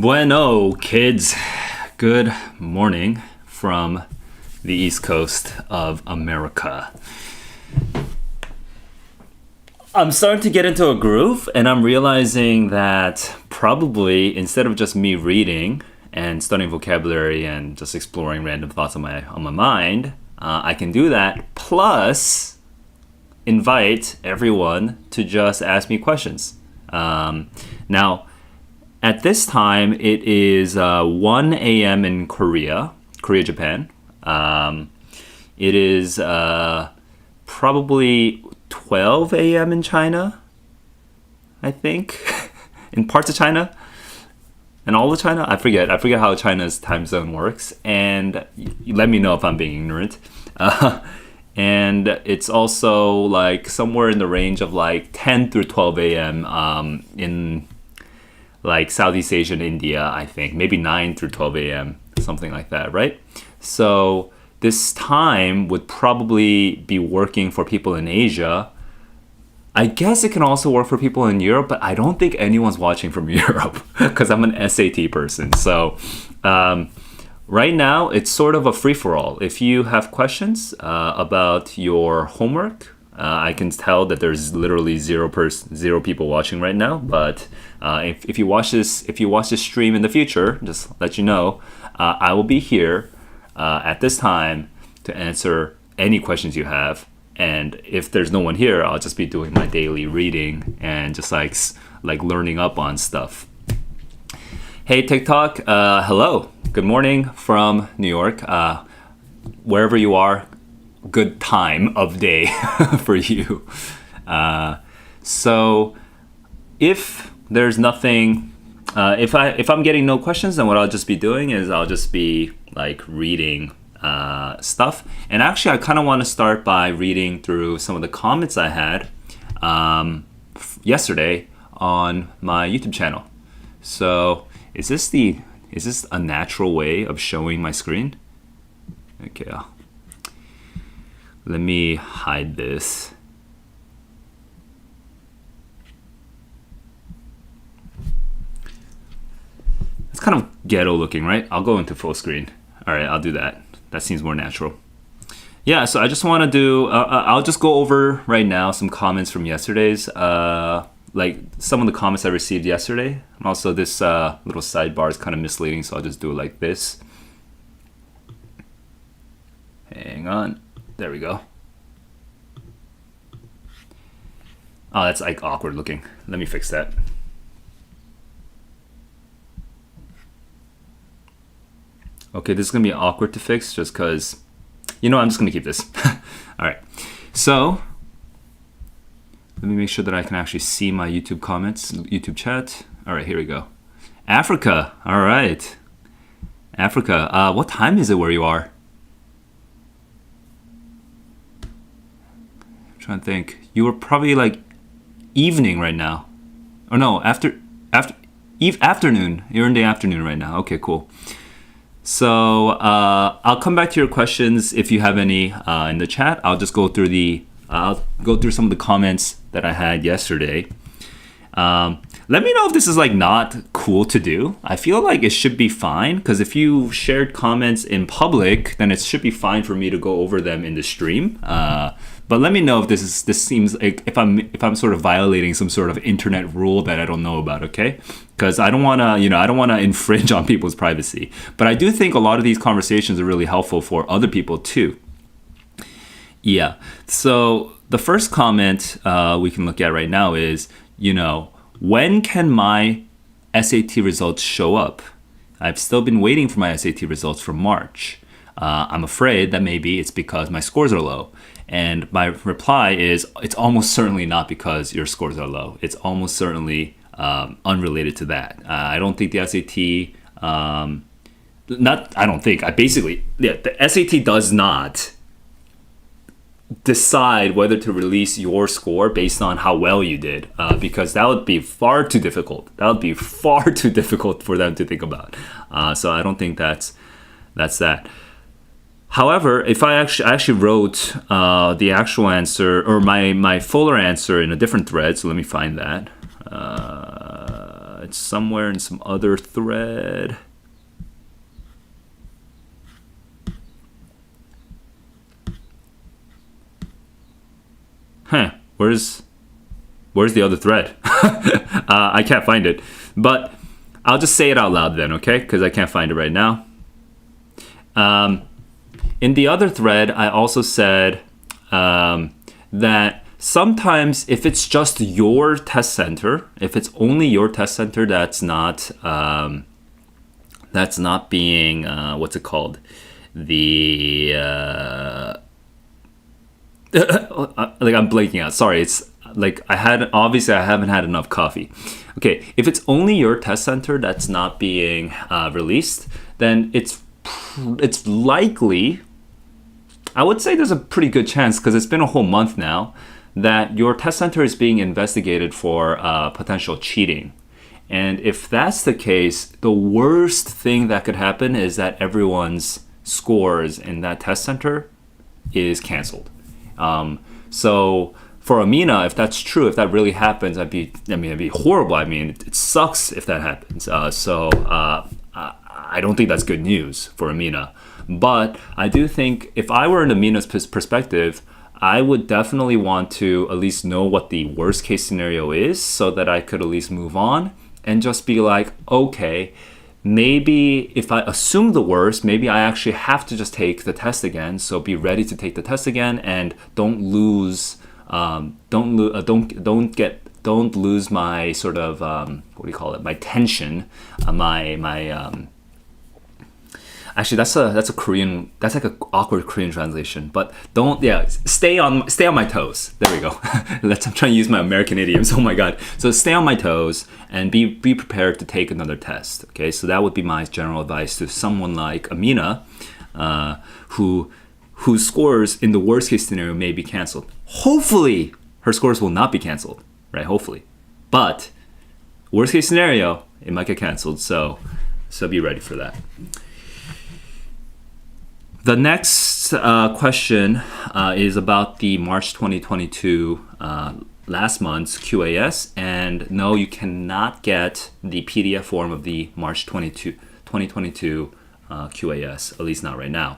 Bueno, kids. Good morning from the East Coast of America. I'm starting to get into a groove, and I'm realizing that probably instead of just me reading and studying vocabulary and just exploring random thoughts on my mind, I can do that plus invite everyone to just ask me questions. Now, at this time, it is 1 a.m. in Korea, Japan. It is probably 12 a.m. in China, I think, in parts of China. And all of China? I forget how China's time zone works. And let me know if I'm being ignorant. And it's also like somewhere in the range of like 10 through 12 a.m. In like Southeast Asia and India, I think. Maybe 9 through 12 a.m., something like that, right? So this time would probably be working for people in Asia. I guess it can also work for people in Europe, but I don't think anyone's watching from Europe because I'm an SAT person. So right now, it's sort of a free-for-all. If you have questions about your homework, I can tell that there's literally zero people watching right now. But if you watch this stream in the future, just let you know, I will be here at this time to answer any questions you have. And if there's no one here, I'll just be doing my daily reading and just like learning up on stuff. Hey TikTok, hello, good morning from New York. Wherever you are, good time of day for you. So if there's nothing, if I'm getting no questions, then what I'll just be doing is I'll just be like reading stuff. And actually, I kind of want to start by reading through some of the comments I had yesterday on my YouTube channel. So is this a natural way of showing my screen? Okay. Let me hide this. It's kind of ghetto looking, right? I'll go into full screen. All right, I'll do that. That seems more natural. Yeah, so I just want to do, I'll just go over right now some comments from yesterday's, like some of the comments I received yesterday. And also this little sidebar is kind of misleading, so I'll just do it like this. Hang on. There we go. Oh, that's like awkward looking. Let me fix that. Okay, this is going to be awkward to fix just because, I'm just going to keep this. All right. So, let me make sure that I can actually see my YouTube comments, YouTube chat. All right, here we go. Africa. All right. Africa. What time is it where you are? I'm trying to think. You were probably like evening right now. Or no, afternoon. You're in the afternoon right now. Okay, cool. So I'll come back to your questions if you have any in the chat. I'll just go through some of the comments that I had yesterday. Let me know if this is like not cool to do. I feel like it should be fine because if you shared comments in public, then it should be fine for me to go over them in the stream. But let me know if this seems like if I'm sort of violating some sort of internet rule that I don't know about, okay? Because I don't want to infringe on people's privacy. But I do think a lot of these conversations are really helpful for other people too. Yeah. So the first comment we can look at right now is, when can my SAT results show up? I've still been waiting for my SAT results from March. I'm afraid that maybe it's because my scores are low. And my reply is, it's almost certainly not because your scores are low. It's almost certainly unrelated to that. I don't think the SAT, the SAT does not decide whether to release your score based on how well you did, because that would be far too difficult. That would be far too difficult for them to think about. So I don't think that's that. However, if I actually wrote the actual answer or my fuller answer in a different thread, so let me find that. It's somewhere in some other thread. Where's the other thread? I can't find it. But I'll just say it out loud then, okay? Because I can't find it right now. In the other thread, I also said that sometimes if it's just your test center, if it's only your test center that's not being what's it called? The like I'm blanking out. Sorry, it's like I haven't had enough coffee. Okay, if it's only your test center that's not being released, then it's likely, I would say there's a pretty good chance, because it's been a whole month now, that your test center is being investigated for potential cheating. And if that's the case, the worst thing that could happen is that everyone's scores in that test center is canceled. So for Amina, if that's true, if that really happens, it'd be horrible. I mean, it sucks if that happens. I don't think that's good news for Amina. But I do think if I were in Amina's perspective, I would definitely want to at least know what the worst case scenario is, so that I could at least move on and just be like, okay, maybe if I assume the worst, maybe I actually have to just take the test again. So be ready to take the test again, and don't lose my sort of what do you call it? My tension, Actually, that's a Korean. That's like an awkward Korean translation. But stay on my toes. There we go. I'm trying to use my American idioms. Oh my god. So stay on my toes and be prepared to take another test. Okay. So that would be my general advice to someone like Amina, whose scores in the worst case scenario may be canceled. Hopefully, her scores will not be canceled. Right. Hopefully, but worst case scenario, it might get canceled. So be ready for that. The next question is about the March 2022 last month's QAS, and no, you cannot get the PDF form of the March 2022 QAS, at least not right now.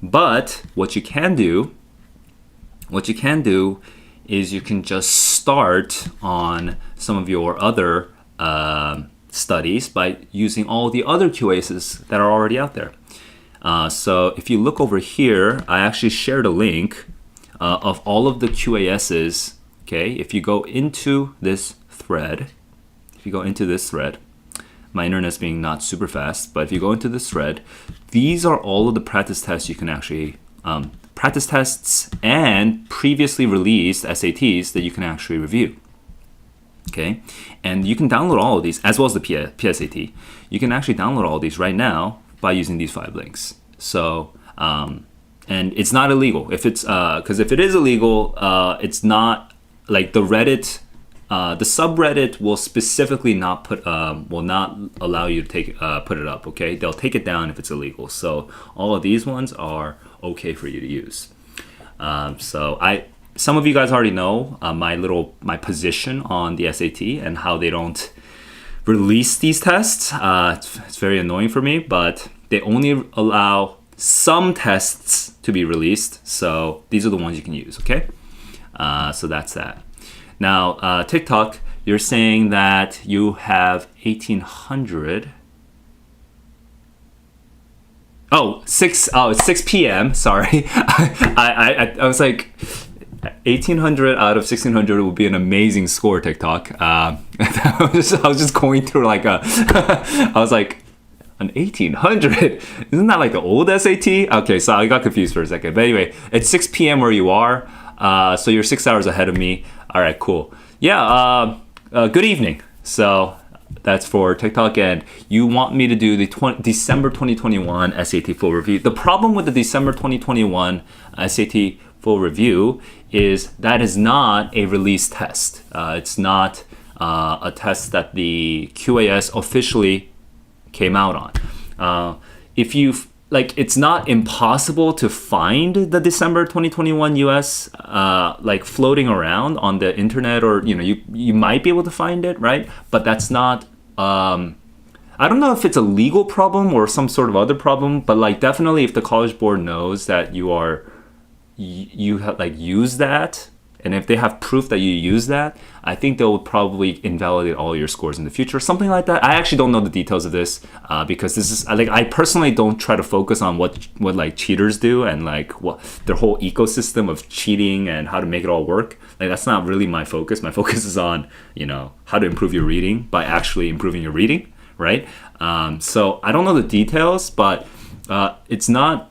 But what you can do is you can just start on some of your other studies by using all the other QASs that are already out there. So if you look over here, I actually shared a link of all of the QASs. Okay, if you go into this thread, my internet's being not super fast, but if you go into this thread, these are all of the practice tests you can actually, practice tests and previously released SATs that you can actually review. Okay, and you can download all of these, as well as the PSAT. You can actually download all of these right now by using these 5 links. So, and it's not illegal. If it's, because if it is illegal, it's not like the Reddit, the subreddit will specifically not will not allow you to put it up. Okay, they'll take it down if it's illegal. So all of these ones are okay for you to use. Some of you guys already know my position on the SAT and how they don't release these tests. It's very annoying for me, but they only allow some tests to be released. So these are the ones you can use, okay? So that's that. Now, TikTok, you're saying that you have 1,800. It's 6 p.m. Sorry. I was like, 1,800 out of 1,600 would be an amazing score, TikTok. I was just going through like I was like, an 1,800? Isn't that like the old SAT? Okay, so I got confused for a second. But anyway, it's 6 p.m. where you are. So you're 6 hours ahead of me. All right, cool. Yeah, good evening. So that's for TikTok, and you want me to do the December 2021 SAT full review. The problem with the December 2021 SAT full review is that is not a release test. It's not a test that the QAS officially came out on. If you it's not impossible to find the December 2021 US floating around on the internet, or you might be able to find it, right? But that's not I don't know if it's a legal problem or some sort of other problem, but like definitely if the College Board knows that you have like used that, and if they have proof that you use that, I think they'll probably invalidate all your scores in the future, something like that. I actually don't know the details of this because this is like, I personally don't try to focus on what like cheaters do and like what their whole ecosystem of cheating and how to make it all work. Like that's not really my focus. My focus is on how to improve your reading by actually improving your reading, right? So I don't know the details, but it's not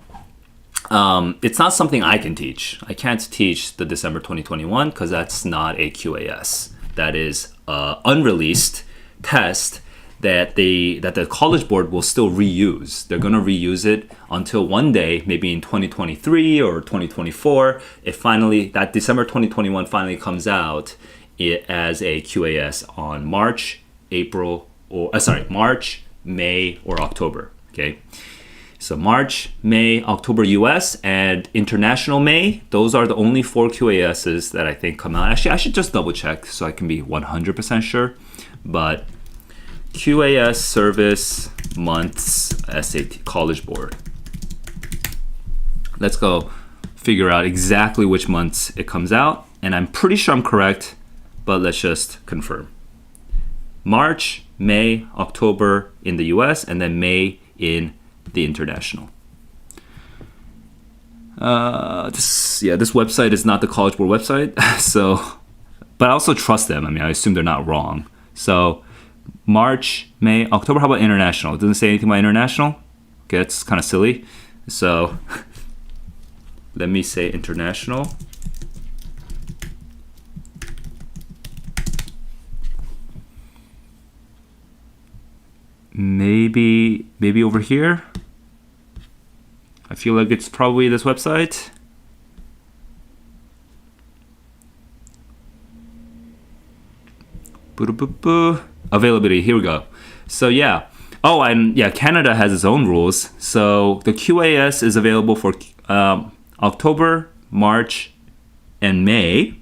something I can teach. I can't teach the December 2021 because that's not a QAS. That is unreleased test that the College Board will still reuse. They're going to reuse it until one day, maybe in 2023 or 2024, if finally that December 2021 finally comes out as a QAS on March, May, or October. Okay. So March, May, October US, and International May, those are the only 4 QASs that I think come out. Actually, I should just double check so I can be 100% sure. But QAS service months SAT College Board. Let's go figure out exactly which months it comes out. And I'm pretty sure I'm correct, but let's just confirm. March, May, October in the US, and then May in the international. This website is not the College Board website, so, but I also trust them. I mean, I assume they're not wrong. So March, May, October. How about international? It doesn't say anything about international. Okay, it's kind of silly. So let me say international. Maybe over here. I feel like it's probably this website. Availability, here we go. So yeah. Oh, and yeah, Canada has its own rules. So the QAS is available for October, March, and May.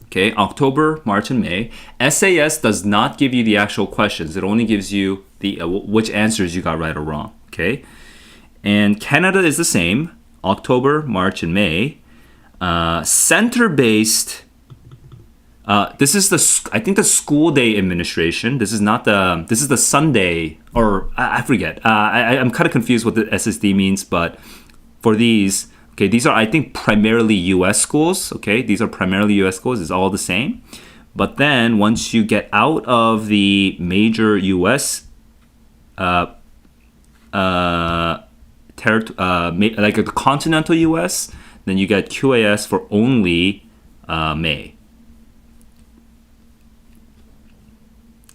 Okay, October, March, and May. SAS does not give you the actual questions. It only gives you the which answers you got right or wrong. Okay, and Canada is the same. October, March, and May. Center-based. This is I think the school day administration. This is not the. This is the Sunday, or I forget. I'm kind of confused what the SSD means, but for these. Okay, these are, I think, primarily U.S. schools. Okay, these are primarily U.S. schools. It's all the same. But then once you get out of the major U.S. Like the continental U.S., then you get QAS for only May.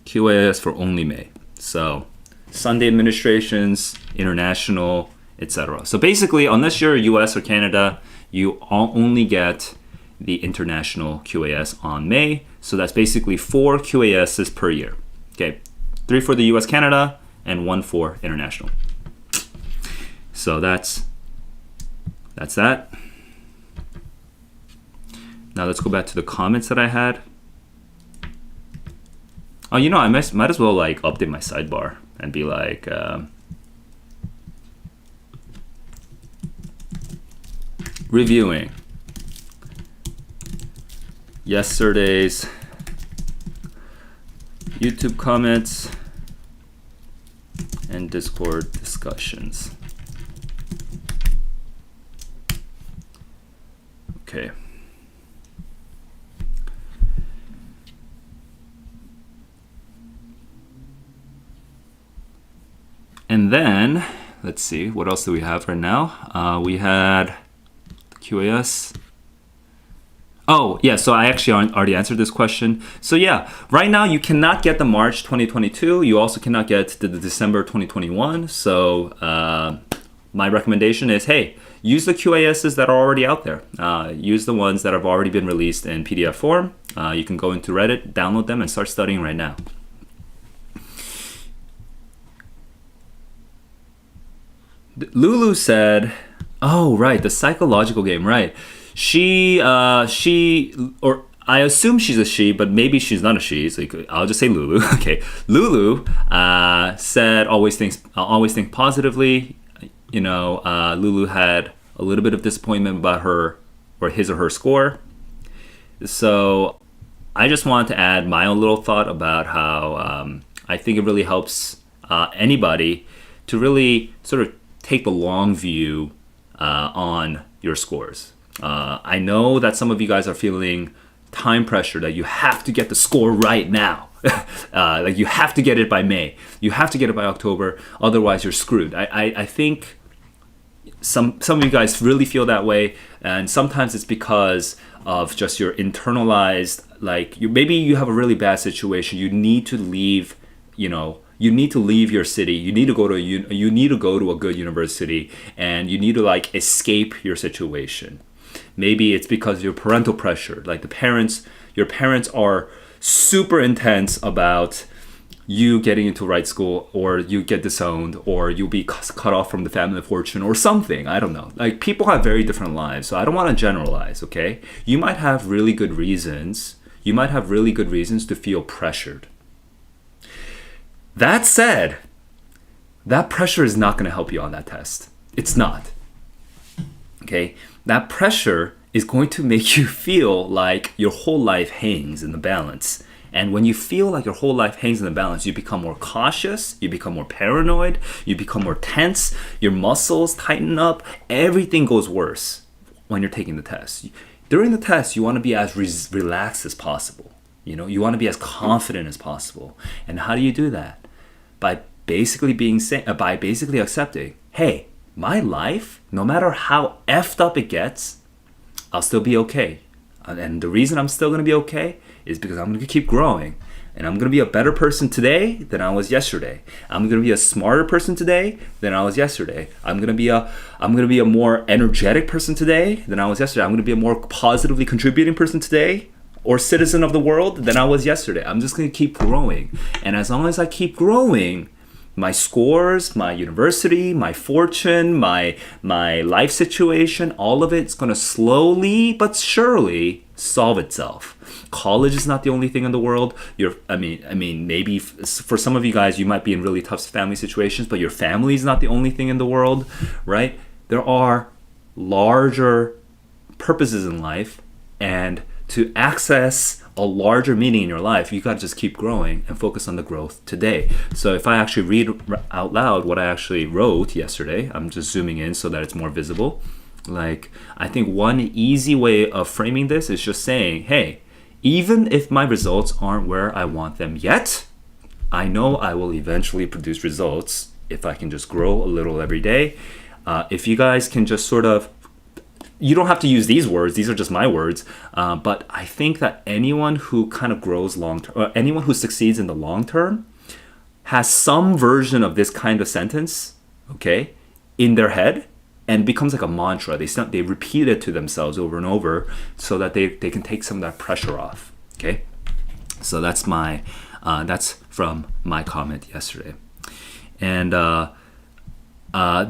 QAS for only May. So Sunday administrations, international, etc. So basically, unless you're US or Canada, you only get the international QAS on May. So that's basically 4 QASs per year. Okay, 3 for the US, Canada, and 1 for international. So that's that. Now let's go back to the comments that I had. Oh, I might as well like update my sidebar and be like. Reviewing yesterday's YouTube comments and Discord discussions. Okay. And then, let's see, what else do we have right now? We had QAS. Oh, yeah, so I actually already answered this question. So yeah, right now you cannot get the March 2022. You also cannot get the December 2021. So my recommendation is, hey, use the QASs that are already out there. Use the ones that have already been released in PDF form. You can go into Reddit, download them, and start studying right now. Lulu said, oh, right, the psychological game, right. She or I assume she's a she, but maybe she's not a she. So I'll just say Lulu. Okay, Lulu said always think positively. Lulu had a little bit of disappointment about her or his or her score. So I just wanted to add my own little thought about how I think it really helps anybody to really sort of take the long view on your scores. I know that some of you guys are feeling time pressure that you have to get the score right now. Like you have to get it by May. You have to get it by October. Otherwise, you're screwed. I think some of you guys really feel that way, and sometimes it's because of just your internalized, like maybe you have a really bad situation. You need to leave. You need to leave your city. You need to go to a good university, and you need to like escape your situation. Maybe it's because of your parental pressure. Like your parents are super intense about you getting into right school, or you get disowned, or you'll be cut off from the family fortune or something. I don't know. Like people have very different lives, so I don't want to generalize, okay? You might have really good reasons. You might have really good reasons to feel pressured. That said, that pressure is not going to help you on that test. It's not. Okay? That pressure is going to make you feel like your whole life hangs in the balance. And when you feel like your whole life hangs in the balance, you become more cautious, you become more paranoid, you become more tense, your muscles tighten up, everything goes worse when you're taking the test. During the test, you want to be as relaxed as possible. You want to be as confident as possible. And how do you do that? By basically accepting, hey, my life, no matter how effed up it gets, I'll still be okay. And the reason I'm still going to be okay is because I'm going to keep growing. And I'm going to be a better person today than I was yesterday. I'm going to be a smarter person today than I was yesterday. I'm going to be a more energetic person today than I was yesterday. I'm going to be a more positively contributing person today, or citizen of the world, than I was yesterday. I'm just going to keep growing. And as long as I keep growing, my scores, my university, my fortune, my life situation, all of it's going to slowly but surely solve itself. College is not the only thing in the world. Maybe for some of you guys, you might be in really tough family situations, but your family is not the only thing in the world, right? There are larger purposes in life, and to access a larger meaning in your life, you got to just keep growing and focus on the growth today. So if I actually read out loud what I actually wrote yesterday, I'm just zooming in so that it's more visible. Like, I think one easy way of framing this is just saying, hey, even if my results aren't where I want them yet, I know I will eventually produce results if I can just grow a little every day. If you guys can just sort of, you don't have to use these words, these are just my words, but I think that anyone who kind of grows long-term, or anyone who succeeds in the long term, has some version of this kind of sentence, okay, in their head, and becomes like a mantra. They repeat it to themselves over and over so that they can take some of that pressure off, okay? So that's from my comment yesterday. And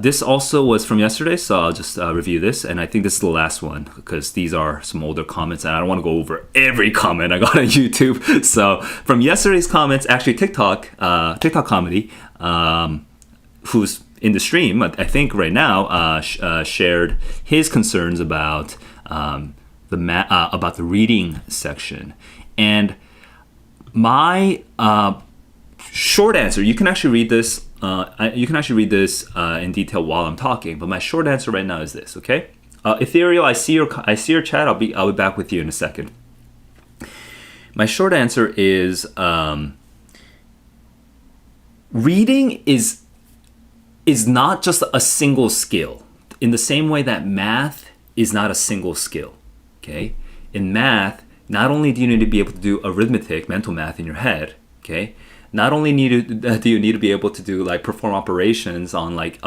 this also was from yesterday, so I'll just review this, and I think this is the last one because these are some older comments, and I don't want to go over every comment I got on YouTube. So from yesterday's comments, actually TikTok comedy, who's in the stream, I think right now, shared his concerns about the reading section, and my short answer. You can actually read this. In detail while I'm talking, but my short answer right now is this. Okay, Ethereal, I see your chat. I'll be back with you in a second. My short answer is reading is not just a single skill. In the same way that math is not a single skill. Okay, in math, not only do you need to be able to do arithmetic, mental math in your head. Okay. Not only do you need to be able to do like perform operations on like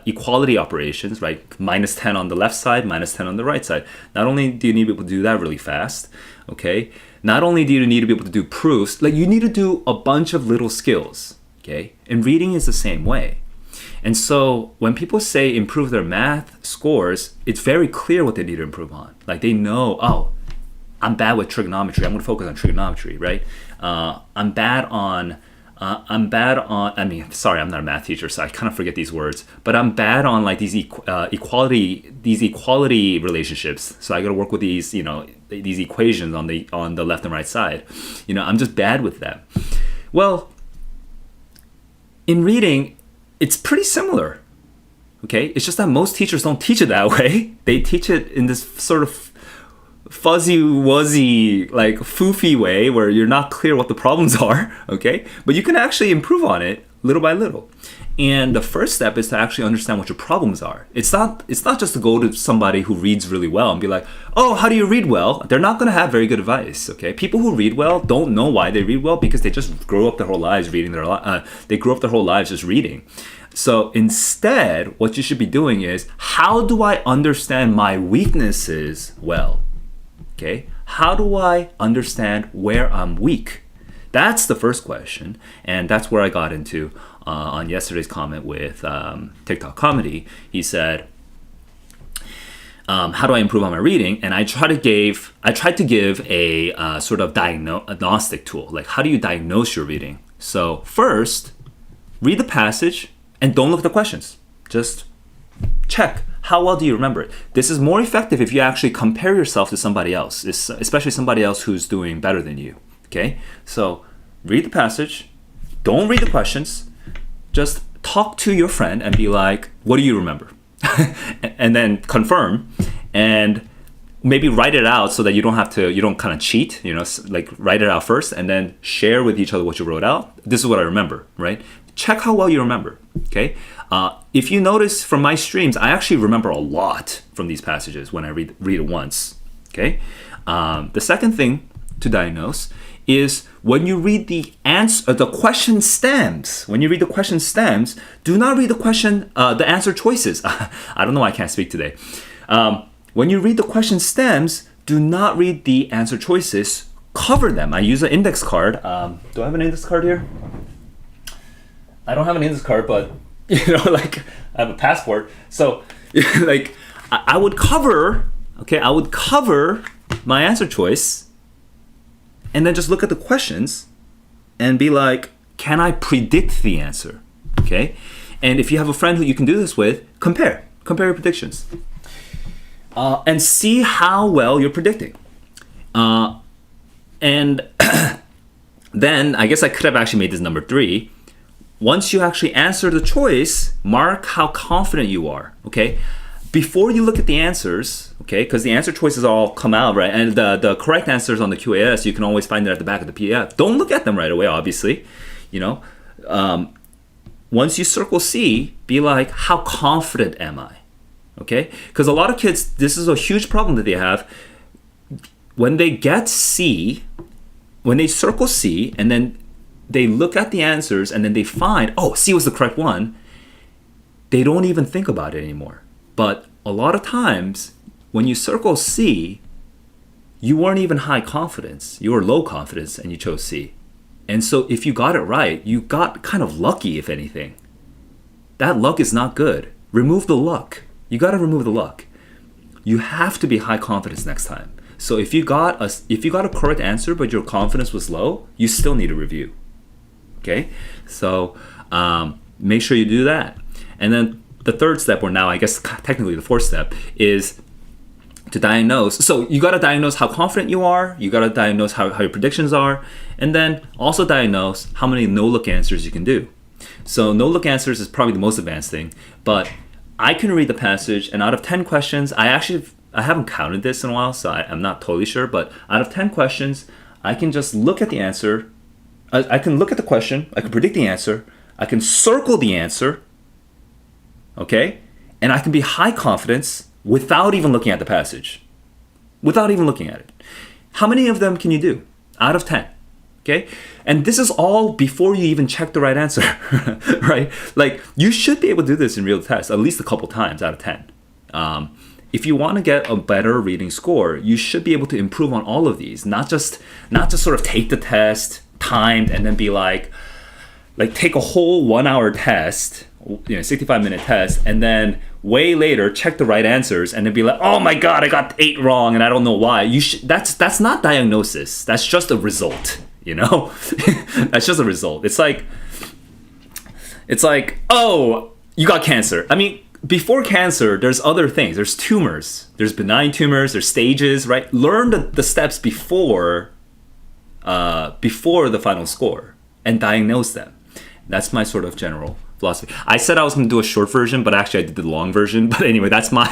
equality operations, right? Minus 10 on the left side, minus 10 on the right side. Not only do you need to be able to do that really fast, okay? Not only do you need to be able to do proofs, like you need to do a bunch of little skills, okay? And reading is the same way. And so when people say improve their math scores, it's very clear what they need to improve on. Like they know, I'm bad with trigonometry. I'm going to focus on trigonometry, right? I'm bad on. I mean, sorry, I'm not a math teacher, so I kind of forget these words. But I'm bad on like these equality relationships. So I got to work with these, these equations on the left and right side. I'm just bad with that. Well, in reading, it's pretty similar. Okay, it's just that most teachers don't teach it that way. They teach it in this sort of fuzzy-wuzzy, like foofy way where you're not clear what the problems are, okay? But you can actually improve on it little by little. And the first step is to actually understand what your problems are. It's not just to go to somebody who reads really well and be like, oh, how do you read well? They're not going to have very good advice, okay? People who read well don't know why they read well because they just grew up their whole lives reading they grew up their whole lives just reading. So instead, what you should be doing is, how do I understand my weaknesses well? Okay, how do I understand where I'm weak? That's the first question, and that's where I got into on yesterday's comment with TikTok Comedy. He said, how do I improve on my reading? And I tried to give a sort of diagnostic tool, like how do you diagnose your reading? So first, read the passage and don't look at the questions. Just check. How well do you remember it? This is more effective if you actually compare yourself to somebody else, especially somebody else who's doing better than you. Okay? So read the passage. Don't read the questions. Just talk to your friend and be like, what do you remember? And then confirm and maybe write it out so that you don't kind of cheat, like write it out first and then share with each other what you wrote out. This is what I remember, right? Check how well you remember, okay? If you notice from my streams, I actually remember a lot from these passages when I read it once, okay? The second thing to diagnose is when you read the question stems. When you read the question stems, do not read the answer choices. I don't know why I can't speak today. When you read the question stems, do not read the answer choices. Cover them. I use an index card. Do I have an index card here? I don't have an index card, but like I have a passport. So like I would cover my answer choice and then just look at the questions and be like, can I predict the answer? Okay? And if you have a friend who you can do this with, compare your predictions. And see how well you're predicting. And then I guess I could have actually made this number 3. Once you actually answer the choice, mark how confident you are, okay? Before you look at the answers, okay, because the answer choices all come out, right? And the correct answers on the QAS, you can always find it at the back of the PDF. Don't look at them right away, obviously, Once you circle C, be like, how confident am I? Okay? Because a lot of kids, this is a huge problem that they have. When they get C, when they circle C, and then they look at the answers and then they find, oh, C was the correct one, they don't even think about it anymore. But a lot of times, when you circle C, you weren't even high confidence. You were low confidence and you chose C. And so if you got it right, you got kind of lucky, if anything. That luck is not good. Remove the luck. You got to remove the luck. You have to be high confidence next time. So if you got a correct answer but your confidence was low, you still need a review. Okay, so make sure you do that. And then the third step, or now I guess technically the fourth step, is to diagnose. So you got to diagnose how confident you are. You got to diagnose how your predictions are. And then also diagnose how many no-look answers you can do. So no-look answers is probably the most advanced thing. But I can read the passage, and out of 10 questions, I haven't counted this in a while, so I'm not totally sure. But out of 10 questions, I can just look at the answer. I can look at the question, I can predict the answer, I can circle the answer, okay? And I can be high confidence without even looking at the passage. Without even looking at it. How many of them can you do out of 10? Okay? And this is all before you even check the right answer, right? Like, you should be able to do this in real tests at least a couple times out of 10. If you want to get a better reading score, you should be able to improve on all of these, not just sort of take the test, timed, and then be like take a whole 1 hour test, 65-minute test, and then way later check the right answers and then be like, oh my god, I got 8 wrong and I don't know why. That's not diagnosis. That's just a result. That's just a result. It's like, oh, you got cancer. I mean, before cancer, there's other things. There's tumors. There's benign tumors. There's stages, right? Learn the steps before the final score and diagnose them. That's my sort of general philosophy. I said I was going to do a short version, but actually I did the long version. But anyway, that's my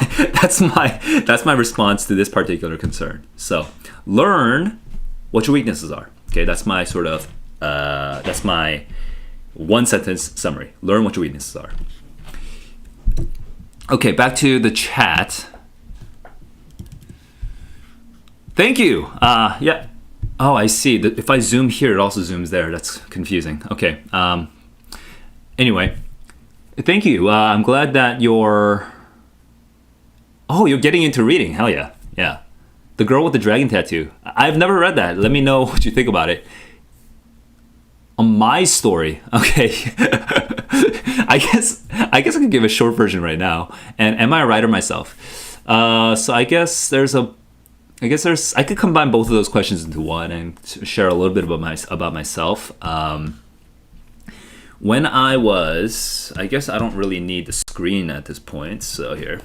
response to this particular concern. So learn what your weaknesses are. Okay, that's my sort of that's my one sentence summary. Learn what your weaknesses are. Okay, back to the chat. Thank you. Yeah. Oh, I see. If I zoom here, it also zooms there. That's confusing. Okay. Anyway, thank you. I'm glad that you're getting into reading. Hell yeah. Yeah. The Girl with the Dragon Tattoo. I've never read that. Let me know what you think about it. On my story, okay. I guess I could give a short version right now. And am I a writer myself? So I could combine both of those questions into one and share a little bit about myself. When I was, I guess I don't really need the screen at this point. So here,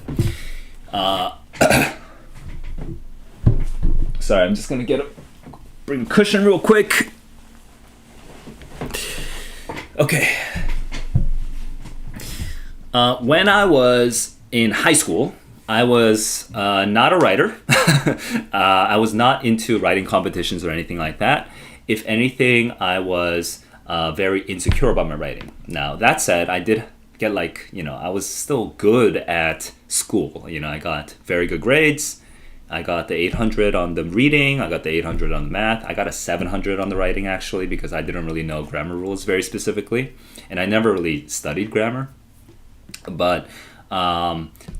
sorry, I'm just gonna bring a cushion real quick. Okay. When I was in high school, I was not a writer. I was not into writing competitions or anything like that. If anything, I was very insecure about my writing. Now, that said, I did get I was still good at school. I got very good grades. I got the 800 on the reading. I got the 800 on the math. I got a 700 on the writing, actually, because I didn't really know grammar rules very specifically. And I never really studied grammar. But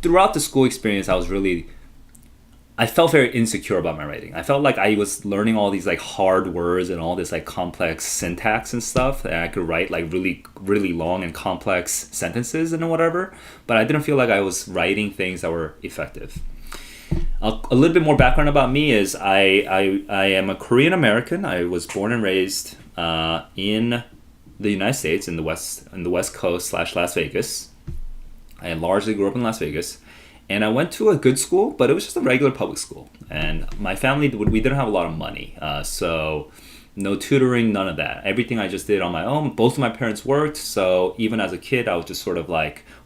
throughout the school experience, I felt very insecure about my writing. I felt like I was learning all these hard words and all this complex syntax and stuff, and I could write really, really long and complex sentences and whatever, but I didn't feel like I was writing things that were effective. A little bit more background about me is I am a Korean American. I was born and raised in the United States, in the West Coast / Las Vegas. I largely grew up in Las Vegas. And I went to a good school, but it was just a regular public school. And my family, we didn't have a lot of money. So no tutoring, none of that. Everything I just did on my own. Both of my parents worked. So even as a kid, I was just sort of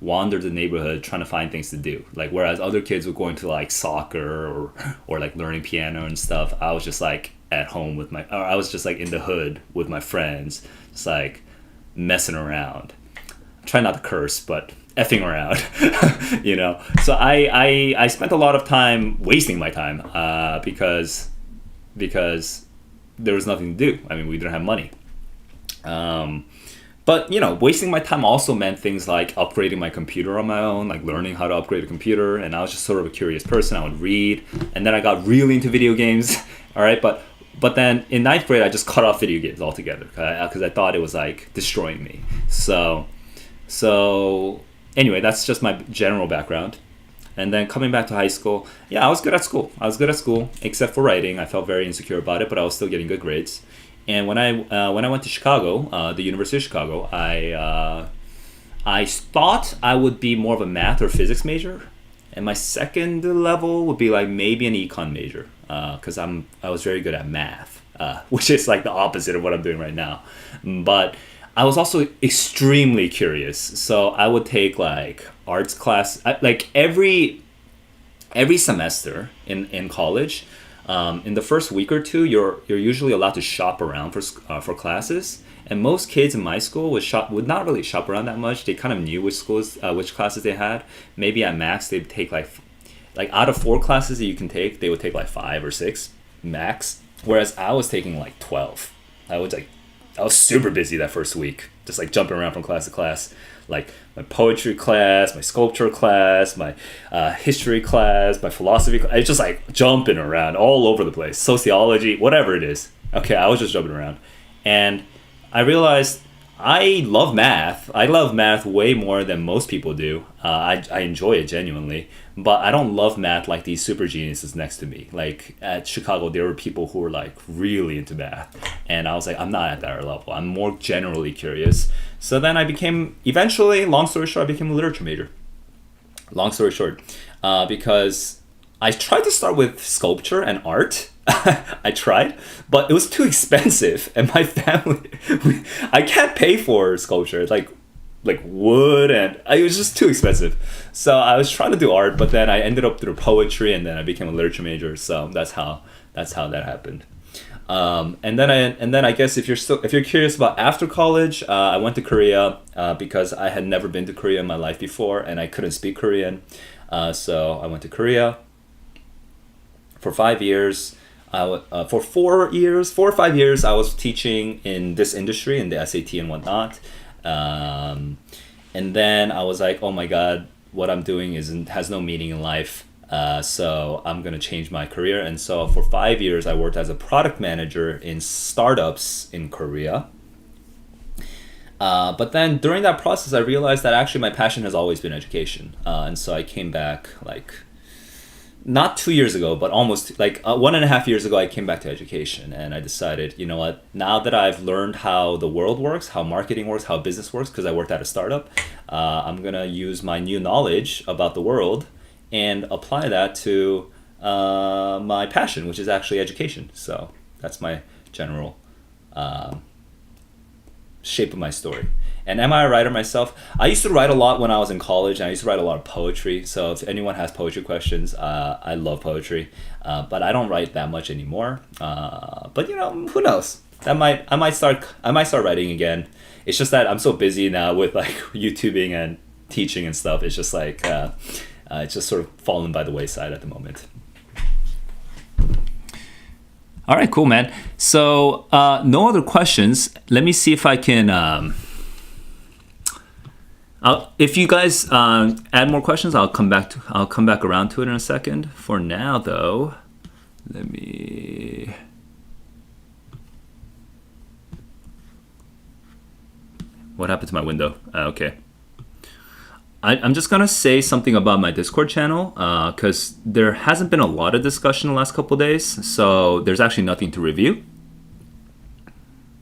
wander the neighborhood trying to find things to do. Whereas other kids were going to soccer or learning piano and stuff, I was just at home I was just in the hood with my friends, just messing around. Try not to curse, but effing around, So I spent a lot of time wasting my time because there was nothing to do. I mean, we didn't have money. But wasting my time also meant things like upgrading my computer on my own, learning how to upgrade a computer. And I was just sort of a curious person. I would read, and then I got really into video games. All right, but then in 9th grade, I just cut off video games altogether because I thought it was destroying me. So anyway, that's just my general background. And then coming back to high school, yeah, I was good at school. Except for writing. I felt very insecure about it, but I was still getting good grades. And when I went to Chicago, the University of Chicago, I thought I would be more of a math or physics major, and my second level would be maybe an econ major, because I was very good at math, which is the opposite of what I'm doing right now. But I was also extremely curious, so I would take arts class every semester in college. In the first week or two, you're usually allowed to shop around for classes, and most kids in my school would not really shop around that much. They kind of knew which classes they had. Maybe at max they'd take out of 4 classes that you can take, they would take 5 or 6 max. Whereas I was taking 12. I was super busy that first week, just jumping around from class to class, my poetry class, my sculpture class, my history class, my philosophy class. I was just jumping around all over the place, sociology, whatever it is. Okay, I was just jumping around, and I realized I love math. I love math way more than most people do. I enjoy it genuinely, but I don't love math like these super geniuses next to me. Like at Chicago, there were people who were like really into math, and I was like, I'm not at that level. I'm more generally curious. So then I became, eventually, long story short, I became a literature major. Long story short, because I tried to start with sculpture and art. I tried, but it was too expensive, and my family, I can't pay for sculpture. It's like wood, and it was just too expensive. So I was trying to do art, but then I ended up through poetry, and then I became a literature major. So that's how that happened. And then I guess if you're curious about after college, I went to Korea because I had never been to Korea in my life before, and I couldn't speak Korean. So I went to Korea for 5 years. For 4 years, 4 or 5 years, I was teaching in this industry, in the SAT and whatnot. And then I was like, oh my God, what I'm doing has no meaning in life. So I'm going to change my career. And so for 5 years, I worked as a product manager in startups in Korea. But then during that process, I realized that actually my passion has always been education. And so I came back like not 2 years ago, but almost like 1.5 years ago, I came back to education, and I decided, you know what, now that I've learned how the world works, how marketing works, how business works, because I worked at a startup, I'm going to use my new knowledge about the world and apply that to my passion, which is actually education. So that's my general shape of my story. And am I a writer myself? I used to write a lot when I was in college, and I used to write a lot of poetry. So if anyone has poetry questions, I love poetry, but I don't write that much anymore. But you know, who knows? I might start writing again. It's just that I'm so busy now with like YouTubing and teaching and stuff. It's just like it's just sort of fallen by the wayside at the moment. All right, cool, man. So no other questions. Let me see if I can. If you guys add more questions, I'll come back around to it in a second. For now, though, let me. What happened to my window? Okay. I'm just gonna say something about my Discord channel because there hasn't been a lot of discussion the last couple of days, so there's actually nothing to review.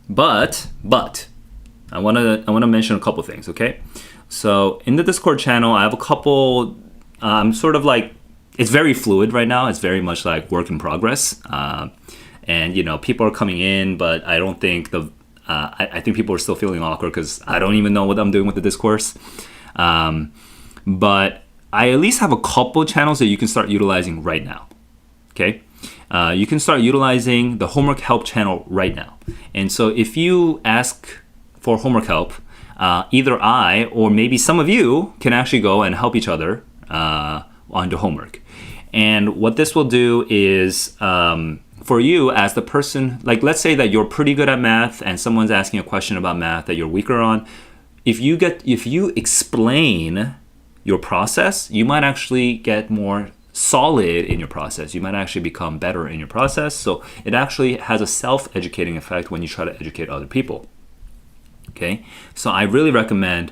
But I wanna mention a couple things, okay? So in the Discord channel, I have a couple. I'm sort of like, it's very fluid right now. It's very much like work in progress, and you know, people are coming in, but I don't think I think people are still feeling awkward because I don't even know what I'm doing with the discourse. But I at least have a couple channels that you can start utilizing right now. Okay, you can start utilizing the homework help channel right now. And so if you ask for homework help, either I or maybe some of you can actually go and help each other on the homework. And what this will do is for you as the person, like let's say that you're pretty good at math and someone's asking a question about math that you're weaker on. If you explain your process, you might actually get more solid in your process. You might actually become better in your process. So it actually has a self-educating effect when you try to educate other people. Okay, so I really recommend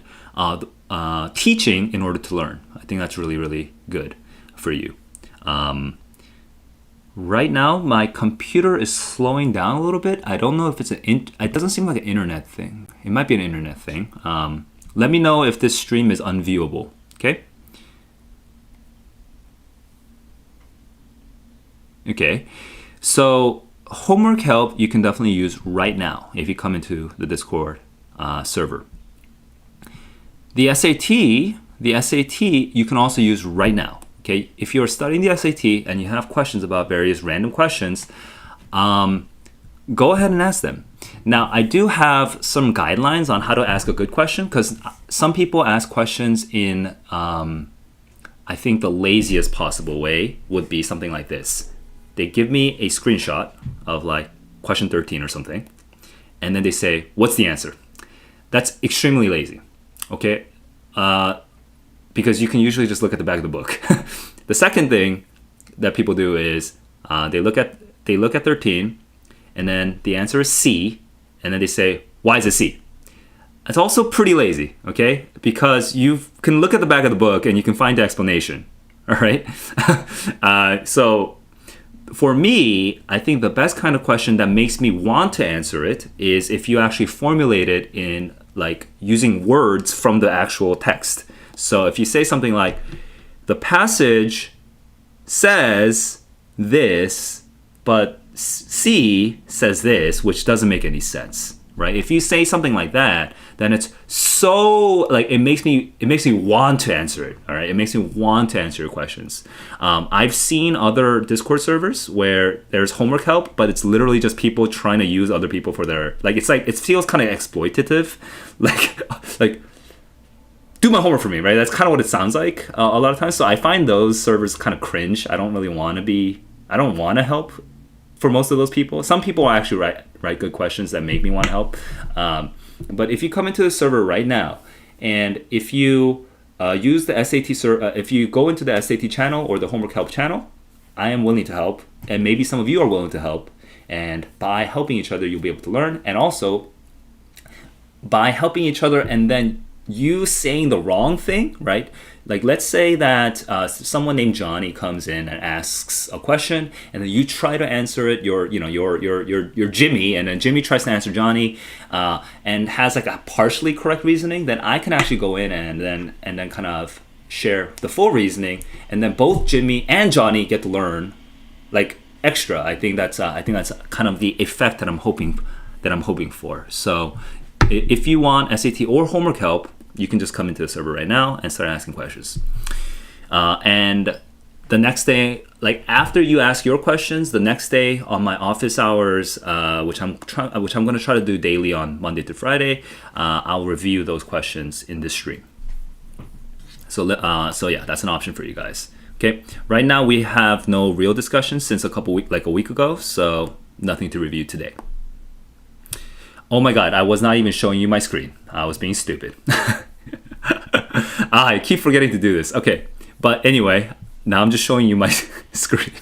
teaching in order to learn. I think that's really, really good for you. Right now, my computer is slowing down a little bit. I don't know if it's it doesn't seem like an internet thing. It might be an internet thing. Let me know if this stream is unviewable, okay? Okay, so homework help you can definitely use right now if you come into the Discord server. The SAT you can also use right now. Okay, if you're studying the SAT and you have questions about various random questions, go ahead and ask them. Now, I do have some guidelines on how to ask a good question because some people ask questions in, I think the laziest possible way would be something like this. They give me a screenshot of like question 13 or something, and then they say, what's the answer? That's extremely lazy, okay? Because you can usually just look at the back of the book. The second thing that people do is they look at 13, and then the answer is C, and then they say, why is it C? It's also pretty lazy, okay? Because you can look at the back of the book and you can find the explanation, all right? So for me, I think the best kind of question that makes me want to answer it is if you actually formulate it in like using words from the actual text. So if you say something like, the passage says this, but C says this, which doesn't make any sense, right? If you say something like that, then it's so like it makes me want to answer it. All right, it makes me want to answer your questions. I've seen other Discord servers where there's homework help, but it's literally just people trying to use other people for their like. It's like it feels kind of exploitative, like do my homework for me, right? That's kind of what it sounds like a lot of times. So I find those servers kind of cringe. I don't really want to be. I don't want to help for most of those people. Some people actually write good questions that make me want to help. But if you come into the server right now, and if you use the SAT if you go into the SAT channel or the homework help channel, I am willing to help, and maybe some of you are willing to help. And by helping each other, you'll be able to learn. And also, by helping each other, and then you saying the wrong thing, right? Like let's say that someone named Johnny comes in and asks a question, and then you try to answer it. You're Jimmy, and then Jimmy tries to answer Johnny, and has like a partially correct reasoning. Then I can actually go in and then kind of share the full reasoning, and then both Jimmy and Johnny get to learn like extra. I think that's kind of the effect that I'm hoping for. So if you want SAT or homework help, you can just come into the server right now and start asking questions. And the next day, like after you ask your questions, the next day on my office hours, which I'm going to try to do daily on Monday to Friday, I'll review those questions in this stream. So yeah, that's an option for you guys. Okay. Right now we have no real discussions since a week ago, so nothing to review today. Oh my god, I was not even showing you my screen. I was being stupid. I keep forgetting to do this. Okay, but anyway, now I'm just showing you my screen.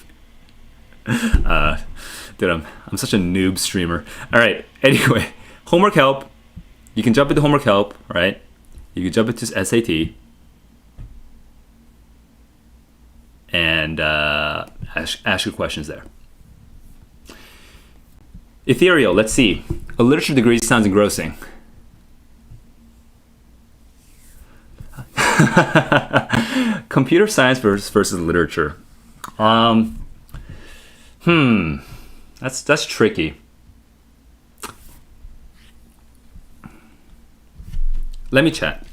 Dude, I'm such a noob streamer. All right, anyway, homework help. You can jump into homework help, right? You can jump into SAT. And ask your questions there. Ethereal, let's see. A literature degree sounds engrossing. Computer science versus literature. That's tricky. Let me chat.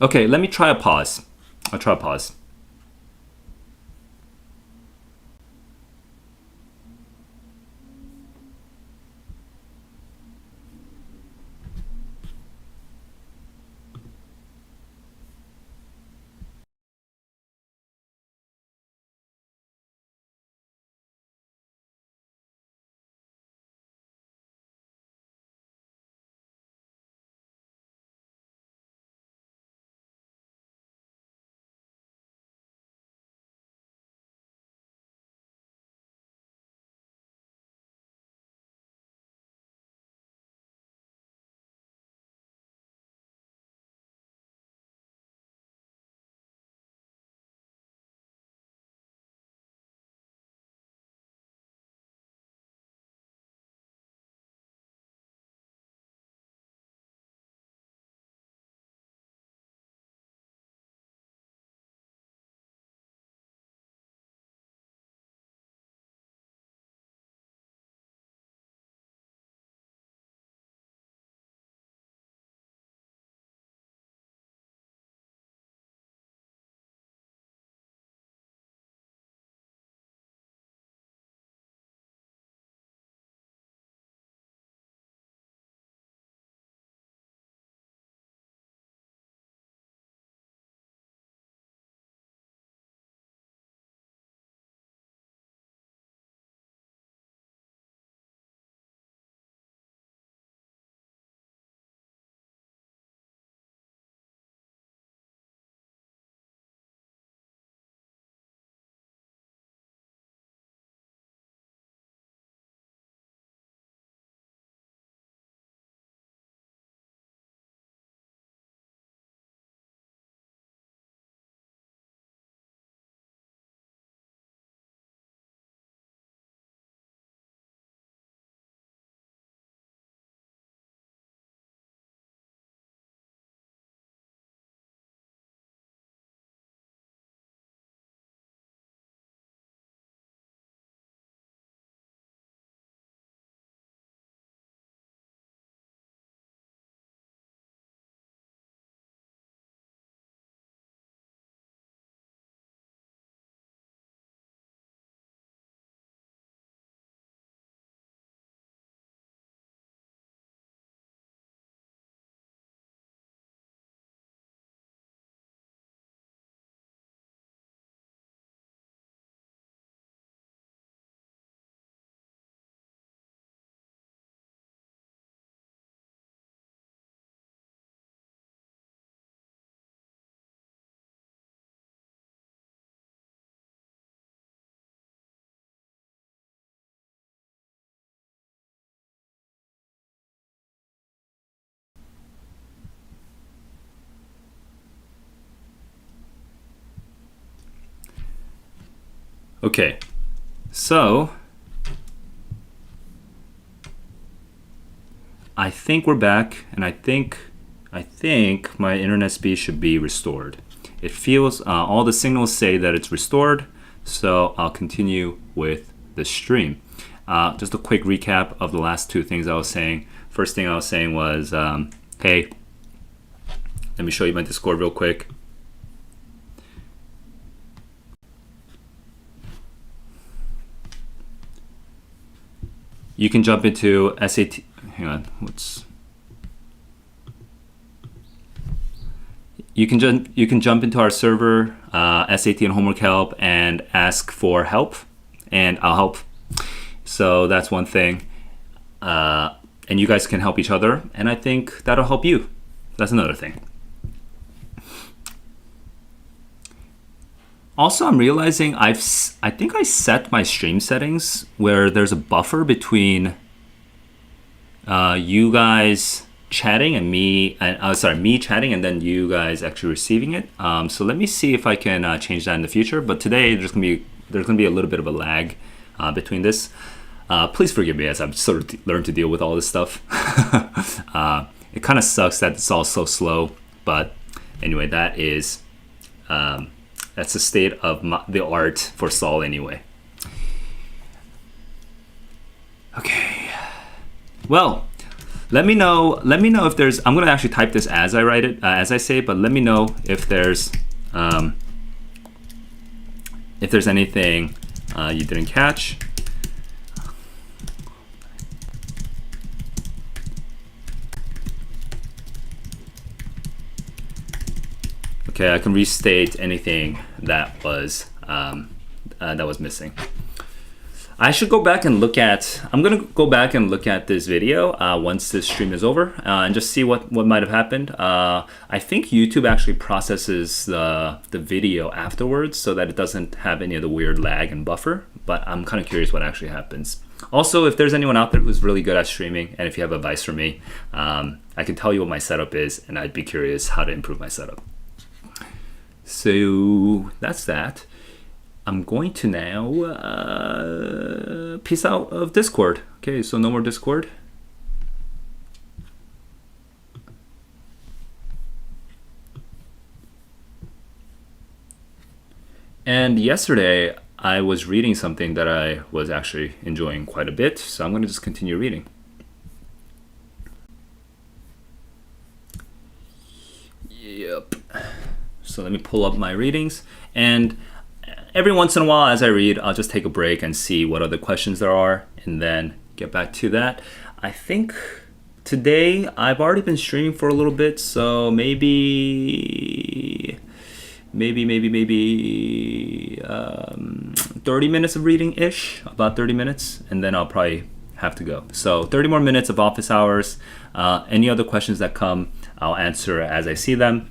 Okay, let me try a pause. I'll try a pause. Okay, so I think we're back, and I think my internet speed should be restored. It feels all the signals say that it's restored, so I'll continue with the stream. Just a quick recap of the last two things I was saying. First thing I was saying was, hey, let me show you my Discord real quick. You can jump into SAT. Hang on, you can jump into our server, SAT and homework help, and ask for help, and I'll help. So that's one thing, and you guys can help each other, and I think that'll help you. That's another thing. Also, I'm realizing I think I set my stream settings where there's a buffer between you guys chatting and me, me chatting and then you guys actually receiving it. So let me see if I can change that in the future. But today there's gonna be a little bit of a lag between this. Please forgive me as I've sort of learned to deal with all this stuff. It kind of sucks that it's all so slow, but anyway, that's the state of the art for Saul anyway. Okay. Well, let me know if there's. I'm gonna actually type this as I write it, as I say it, but let me know if there's anything you didn't catch. Okay, I can restate anything that was missing. I should go back and look at. I'm gonna go back and look at this video once this stream is over and just see what might have happened. I think YouTube actually processes the video afterwards so that it doesn't have any of the weird lag and buffer. But I'm kind of curious what actually happens. Also, if there's anyone out there who's really good at streaming, and if you have advice for me, I can tell you what my setup is, and I'd be curious how to improve my setup. So that's that. I'm going to now peace out of Discord. Okay, so no more Discord. And yesterday I was reading something that I was actually enjoying quite a bit, so I'm going to just continue reading. Yep. So let me pull up my readings, and every once in a while as I read, I'll just take a break and see what other questions there are and then get back to that. I think today I've already been streaming for a little bit, so maybe 30 minutes of reading-ish, about 30 minutes, and then I'll probably have to go. So 30 more minutes of office hours. Any other questions that come, I'll answer as I see them.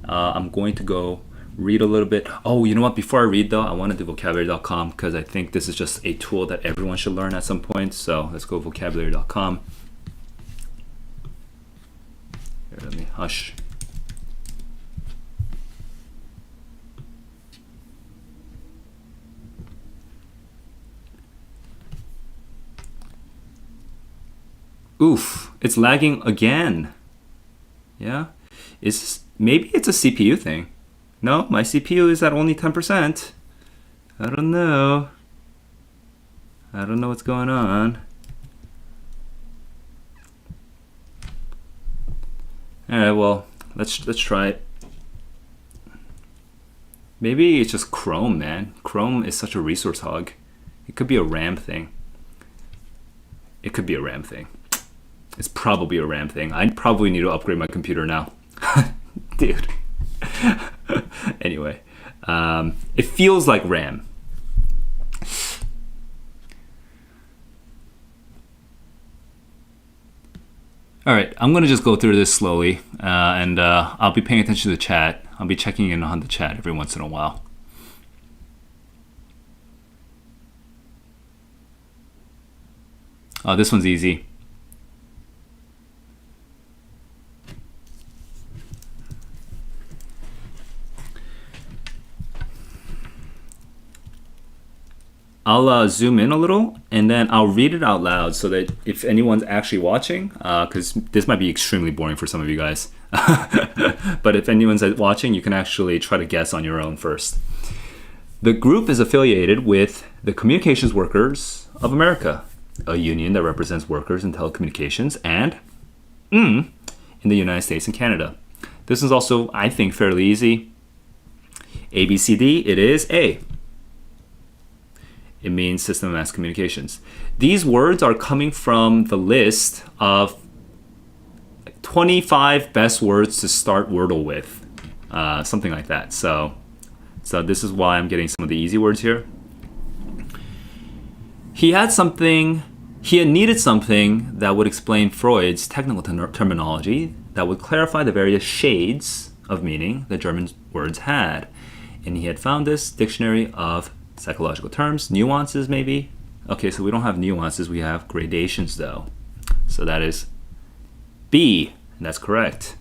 I'm going to go read a little bit. Oh, you know what? Before I read though, I want to do vocabulary.com because I think this is just a tool that everyone should learn at some point. So let's go vocabulary.com. Here, let me hush. Oof, it's lagging again. Yeah, maybe it's a CPU thing. No, my CPU is at only 10%. I don't know. I don't know what's going on. All right, well, let's try it. Maybe it's just Chrome, man. Chrome is such a resource hog. It could be a RAM thing. It could be a RAM thing. It's probably a RAM thing. I probably need to upgrade my computer now. Dude. Anyway, it feels like RAM. All right, I'm gonna just go through this slowly, and I'll be paying attention to the chat. I'll be checking in on the chat every once in a while. Oh, this one's easy. I'll zoom in a little and then I'll read it out loud so that if anyone's actually watching, because this might be extremely boring for some of you guys, but if anyone's watching, you can actually try to guess on your own first. The group is affiliated with the Communications Workers of America, a union that represents workers in telecommunications and in the United States and Canada. This is also, I think, fairly easy. A, B, C, D, it is A. It means System of Mass Communications. These words are coming from the list of 25 best words to start Wordle with. Something like that. So this is why I'm getting some of the easy words here. He had needed something that would explain Freud's technical terminology that would clarify the various shades of meaning the German words had. And he had found this dictionary of psychological terms, nuances maybe. Okay, so we don't have nuances, we have gradations though. So that is B, and that's correct.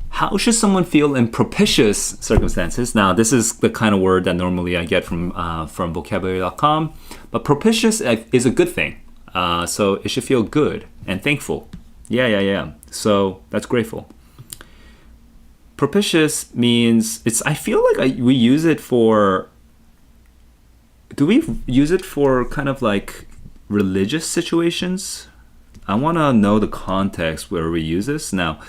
How should someone feel in propitious circumstances? Now, this is the kind of word that normally I get from vocabulary.com, but propitious is a good thing. So it should feel good and thankful. Yeah. So that's grateful. Propitious means I feel like we use it for. Do we use it for kind of like religious situations? I want to know the context where we use this. Now,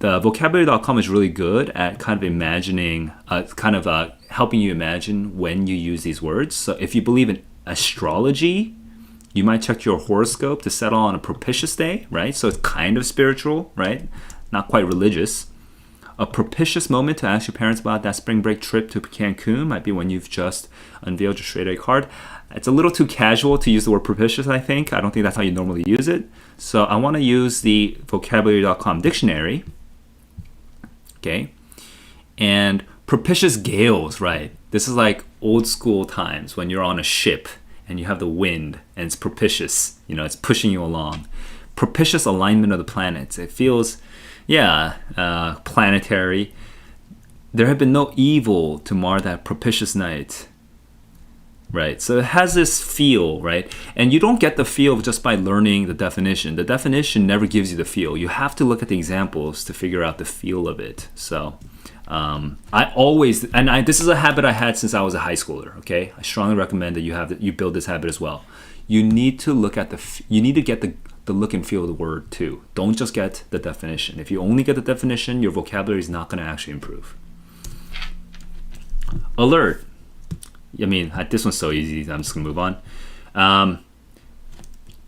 the vocabulary.com is really good at kind of imagining, helping you imagine when you use these words. So if you believe in astrology, you might check your horoscope to settle on a propitious day, right? So it's kind of spiritual, right? Not quite religious. A propitious moment to ask your parents about that spring break trip to Cancun might be when you've just unveiled your straight A card. It's a little too casual to use the word propitious, I think. I don't think that's how you normally use it. So I want to use the vocabulary.com dictionary. Okay. And propitious gales, right? This is like old school times when you're on a ship and you have the wind and it's propitious. It's pushing you along. Propitious alignment of the planets. It feels... planetary. There have been no evil to mar that propitious night. Right, so it has this feel, right? And you don't get the feel just by learning the definition. The definition never gives you the feel. You have to look at the examples to figure out the feel of it. So this is a habit I had since I was a high schooler, okay? I strongly recommend that you build this habit as well. You need to get the look and feel of the word too. Don't just get the definition. If you only get the definition, your vocabulary is not going to actually improve. Alert. This one's so easy. I'm just going to move on.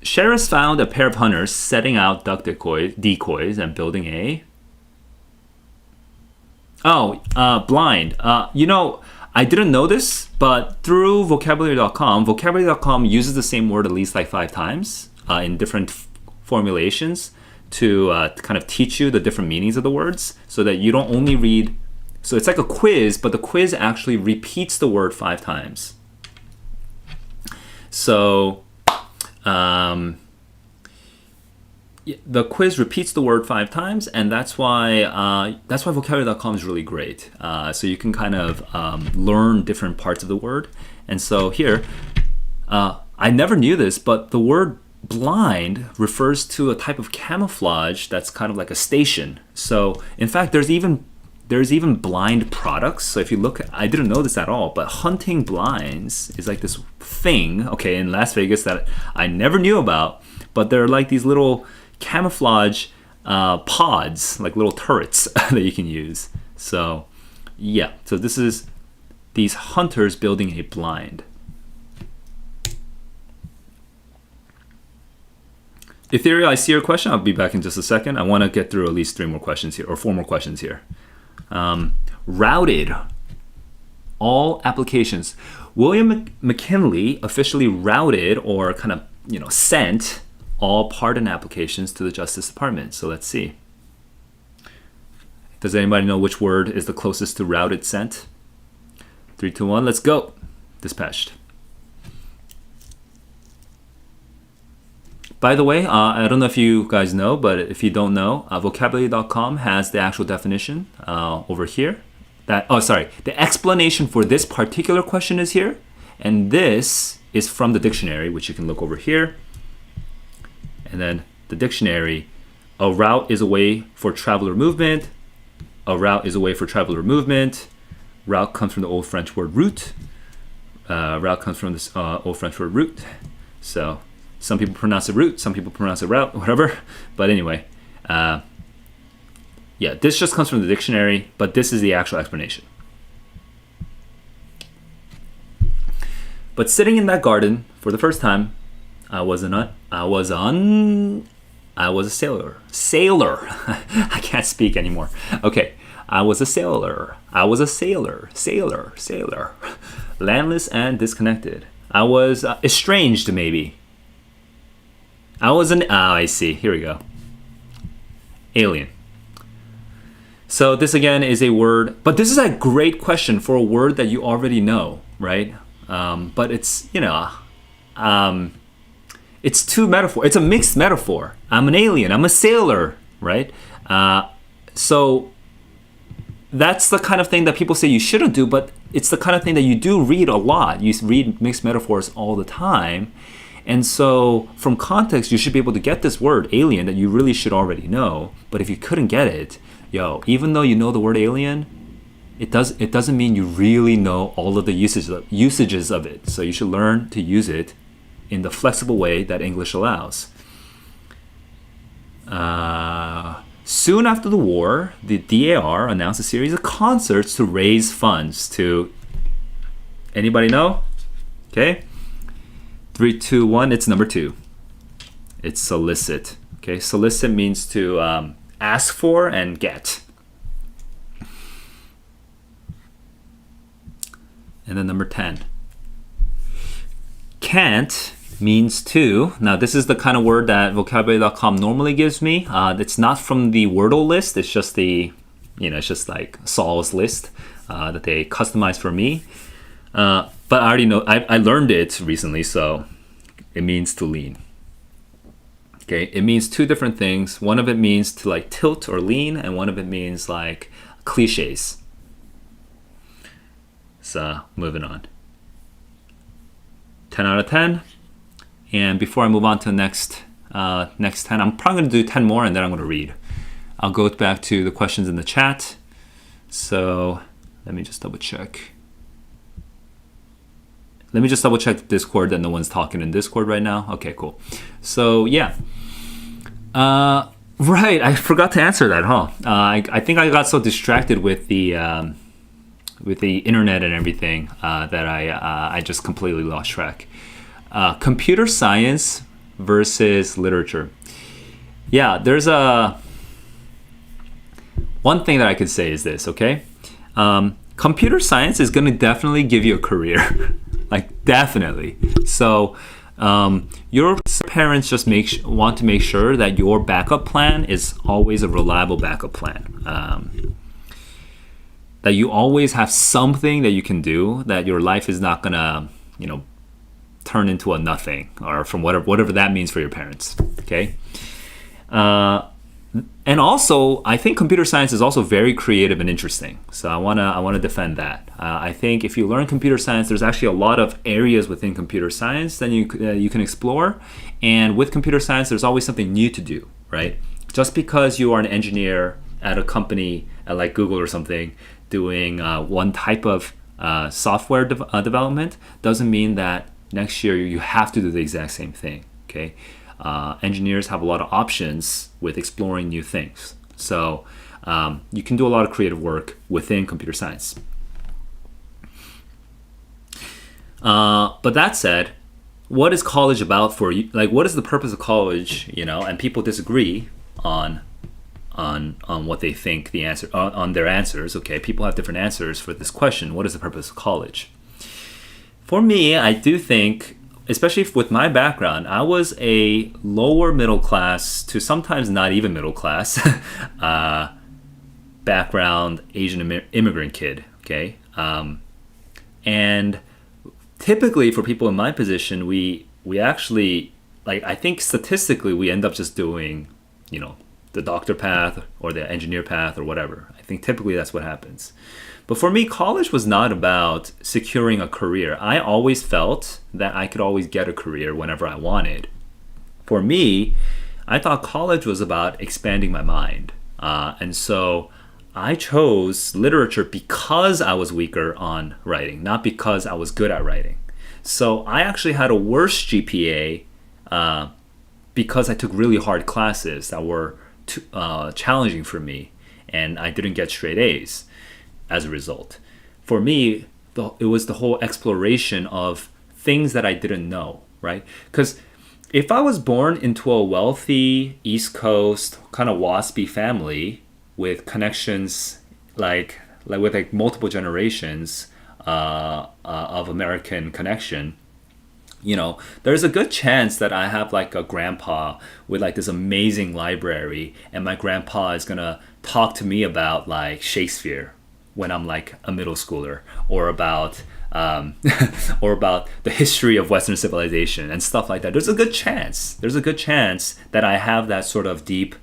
Sheriffs found a pair of hunters setting out duck decoys and building a... blind. I didn't know this, but through vocabulary.com uses the same word at least like 5 times in different formulations to kind of teach you the different meanings of the words so that you don't only read. So it's like a quiz, but the quiz actually repeats the word 5 times. So the quiz repeats the word 5 times, and that's why vocabulary.com is really great. So you can kind of learn different parts of the word. And so here, I never knew this, but the word blind refers to a type of camouflage that's kind of like a station. So in fact, there's even blind products. So if you look, I didn't know this at all, but hunting blinds is like this thing, okay, in Las Vegas that I never knew about, but they're like these little camouflage pods, like little turrets that you can use. So this is these hunters building a blind. Ethereal, I see your question. I'll be back in just a second. I want to get through at least 3 more questions here, or 4 more questions here. Routed all applications. William McKinley officially routed or kind of sent all pardon applications to the Justice Department. So let's see. Does anybody know which word is the closest to routed sent? 3, 2, 1, let's go. Dispatched. By the way, I don't know if you guys know, but if you don't know, vocabulary.com has the actual definition over here. The explanation for this particular question is here, and this is from the dictionary, which you can look over here. And then the dictionary, a route is a way for traveler movement. A route is a way for traveler movement. Route comes from the Old French word route. Route comes from this Old French word route. So some people pronounce it route, some people pronounce it route, whatever. But anyway, yeah, this just comes from the dictionary, but this is the actual explanation. But sitting in that garden for the first time, I was a sailor. I can't speak anymore. Okay, I was a sailor. Sailor. Landless and disconnected. I was estranged, maybe. I see. Here we go. Alien. So this again is a word, but this is a great question for a word that you already know, right? But it's, it's two metaphor. It's a mixed metaphor. I'm an alien. I'm a sailor, right? So that's the kind of thing that people say you shouldn't do, but it's the kind of thing that you do read a lot. You read mixed metaphors all the time. And so from context, you should be able to get this word, alien, that you really should already know. But if you couldn't get it, even though you know the word alien, it doesn't mean you really know all of the usages of it. So you should learn to use it in the flexible way that English allows. Soon after the war, the DAR announced a series of concerts to raise funds to... Anybody know? Okay. 3, 2, 1, it's number 2. It's solicit. Okay, solicit means to ask for and get. And then number 10. Can't means to. Now this is the kind of word that vocabulary.com normally gives me. It's not from the Wordle list. It's just it's just like Saul's list that they customized for me. But I already know, I learned it recently, so it means to lean. Okay, it means two different things. One of it means to like tilt or lean, and one of it means like cliches. So moving on. 10 out of 10. And before I move on to the next 10, I'm probably going to do 10 more and then I'm going to read. I'll go back to the questions in the chat. So let me just double check. Let me just double check Discord that no one's talking in Discord right now. Okay, cool. So yeah. Right, I forgot to answer that, huh? I think I got so distracted with the internet and everything that I just completely lost track. Computer science versus literature. Yeah, there's one thing that I could say is this, okay? Computer science is going to definitely give you a career. Like, definitely. So your parents just want to make sure that your backup plan is always a reliable backup plan. That you always have something that you can do, that your life is not gonna, turn into a nothing, or from whatever that means for your parents. Okay. And also, I think computer science is also very creative and interesting. So I wanna defend that. I think if you learn computer science, there's actually a lot of areas within computer science that you can explore. And with computer science, there's always something new to do, right? Just because you are an engineer at a company like Google or something doing one type of software development doesn't mean that next year you have to do the exact same thing. Okay. Engineers have a lot of options with exploring new things. So you can do a lot of creative work within computer science. But that said, what is college about for you? Like, what is the purpose of college? And people disagree on what they think the answer on their answers. Okay, people have different answers for this question. What is the purpose of college? For me, I do think, especially with my background, I was a lower middle class to sometimes not even middle class background Asian immigrant kid. Okay, and typically for people in my position, we actually, like, I think statistically we end up just doing, the doctor path or the engineer path or whatever. think typically that's what happens. But for me, college was not about securing a career. I always felt that I could always get a career whenever I wanted. For me, I thought college was about expanding my mind. And so I chose literature because I was weaker on writing, not because I was good at writing. So I actually had a worse GPA because I took really hard classes that were challenging for me, and I didn't get straight A's as a result. For me, it was the whole exploration of things that I didn't know, right? Because if I was born into a wealthy East Coast kind of waspy family with connections like with multiple generations of American connection, there's a good chance that I have like a grandpa with like this amazing library, and my grandpa is gonna talk to me about like Shakespeare when I'm like a middle schooler, or about the history of Western civilization and stuff like that. There's a good chance that I have that sort of deep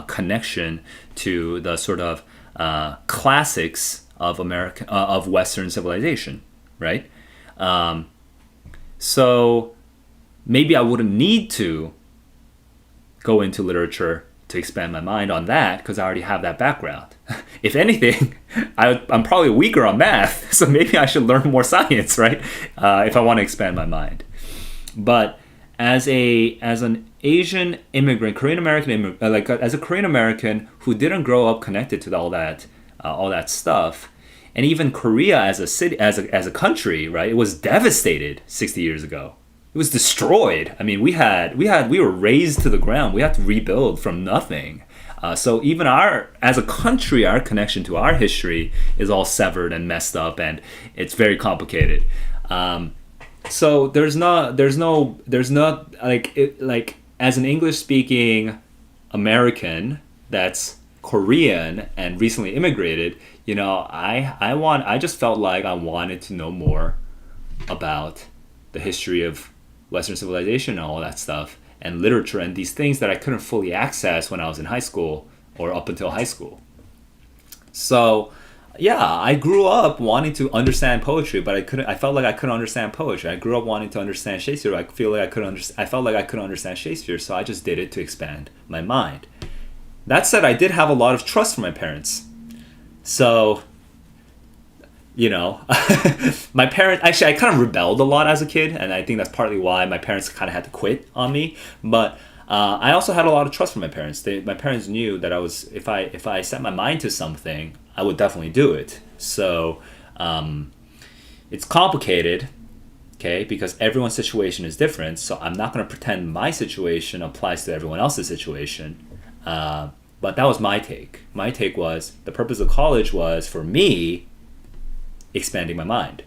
connection to the sort of classics of Western civilization, right? So maybe I wouldn't need to go into literature to expand my mind on that because I already have that background. If anything, I'm probably weaker on math, so maybe I should learn more science, right? If I want to expand my mind. But as an Asian immigrant, Korean American immigrant, as a Korean American who didn't grow up connected to all that stuff, and even Korea as a city, as a country, right? It was devastated 60 years ago. It was destroyed. I mean, we were razed to the ground. We had to rebuild from nothing. So even as a country, our connection to our history is all severed and messed up, and it's very complicated. So there's not like as an English speaking American that's Korean and recently immigrated, I just felt like I wanted to know more about the history of Western civilization and all that stuff, and literature and these things that I couldn't fully access when I was in high school or up until high school. So yeah, I grew up wanting to understand poetry, but I felt like I couldn't understand poetry. I grew up wanting to understand Shakespeare. I felt like I couldn't understand Shakespeare, so I just did it to expand my mind. That said, I did have a lot of trust for my parents. So, my parents, actually, I kind of rebelled a lot as a kid, and I think that's partly why my parents kind of had to quit on me. But I also had a lot of trust for my parents. My parents knew that if I set my mind to something, I would definitely do it. So it's complicated, okay, because everyone's situation is different. So I'm not going to pretend my situation applies to everyone else's situation. But that was my take. My take was the purpose of college was, for me, expanding my mind.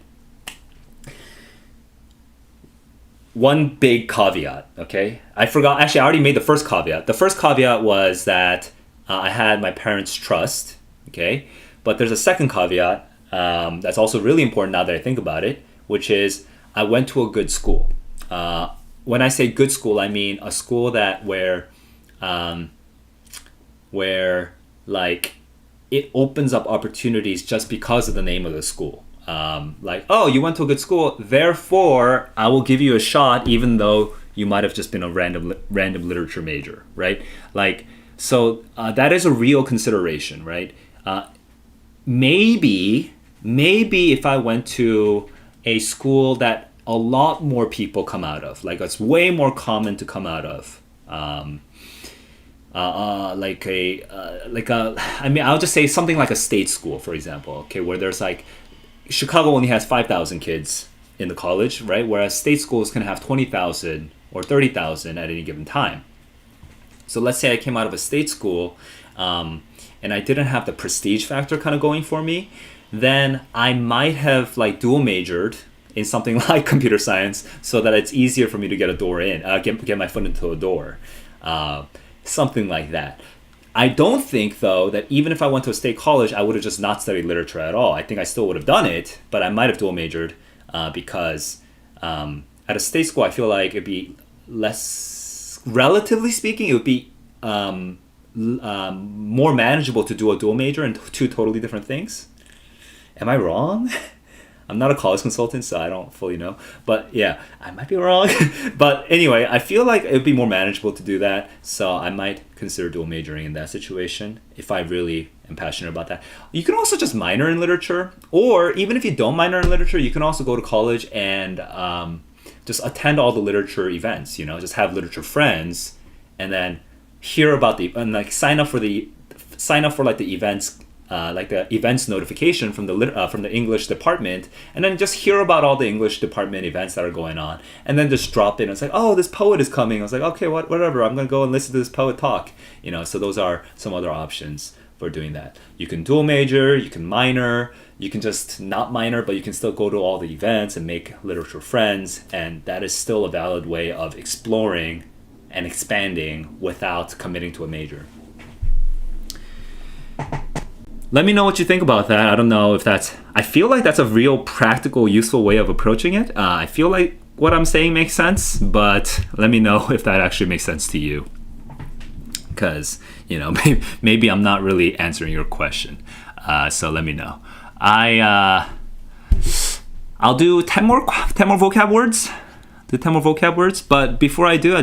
One big caveat, okay? I forgot. Actually, I already made the first caveat. The first caveat was that I had my parents' trust, okay? But there's a second caveat that's also really important now that I think about it, which is I went to a good school. When I say good school, I mean a school where like it opens up opportunities just because of the name of the school. Oh, you went to a good school, therefore I will give you a shot even though you might have just been a random literature major, right? So that is a real consideration, right? Maybe if I went to a school that a lot more people come out of, like it's way more common to come out of, I'll just say something like a state school, for example, okay, where there's like, Chicago only has 5,000 kids in the college, right? Whereas state schools can have 20,000 or 30,000 at any given time. So let's say I came out of a state school, and I didn't have the prestige factor kind of going for me, then I might have like dual majored in something like computer science so that it's easier for me to get a door in, get my foot into a door. Something like that. I don't think, though, that even if I went to a state college, I would have just not studied literature at all. I think I still would have done it, but I might have dual majored because at a state school, I feel like it'd be less, relatively speaking, it would be more manageable to do a dual major in two totally different things. Am I wrong? I'm not a college consultant, so I don't fully know. But yeah, I might be wrong. But anyway, I feel like it would be more manageable to do that. So I might consider dual majoring in that situation if I really am passionate about that. You can also just minor in literature. Or even if you don't minor in literature, you can also go to college and just attend all the literature events. Just have literature friends and then hear about sign up for the events. Like the events notification from the English department, and then just hear about all the English department events that are going on, and then just drop in. It's like, oh, this poet is coming. I was like, okay, whatever. I'm gonna go and listen to this poet talk. So those are some other options for doing that. You can dual major, you can minor, you can just not minor, but you can still go to all the events and make literature friends, and that is still a valid way of exploring and expanding without committing to a major. Let me know what you think about that. I don't know if I feel like that's a real practical, useful way of approaching it. I feel like what I'm saying makes sense, but let me know if that actually makes sense to you. Because, maybe I'm not really answering your question. So let me know. I'll do 10 more vocab words. But before I do, I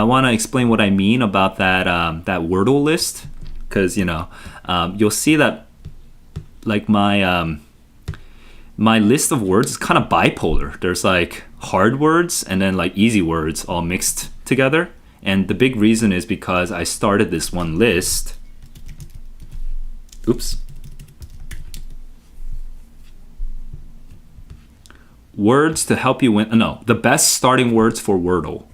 wanna explain what I mean about that Wordle list. Because you'll see that like my list of words is kind of bipolar. There's like hard words and then like easy words all mixed together. And the big reason is because I started this one list. Oops. Words to help you win. No, the best starting words for Wordle.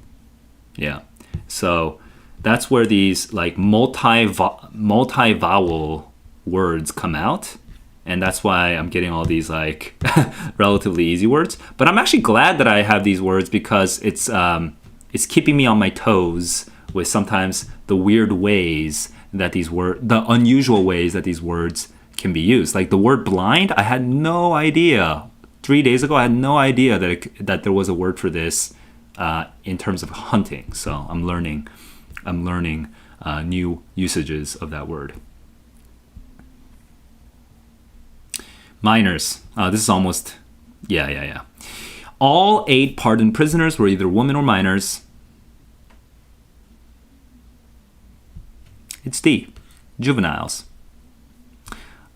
Yeah. So that's where these like multi-vowel words come out. And that's why I'm getting all these like relatively easy words. But I'm actually glad that I have these words because it's keeping me on my toes with sometimes the weird ways that the unusual ways that these words can be used. Like the word blind, I had no idea. 3 days ago, I had no idea that there was a word for this in terms of hunting. So I'm learning new usages of that word. Minors. This is almost, yeah. All 8 pardoned prisoners were either women or minors. It's D, juveniles.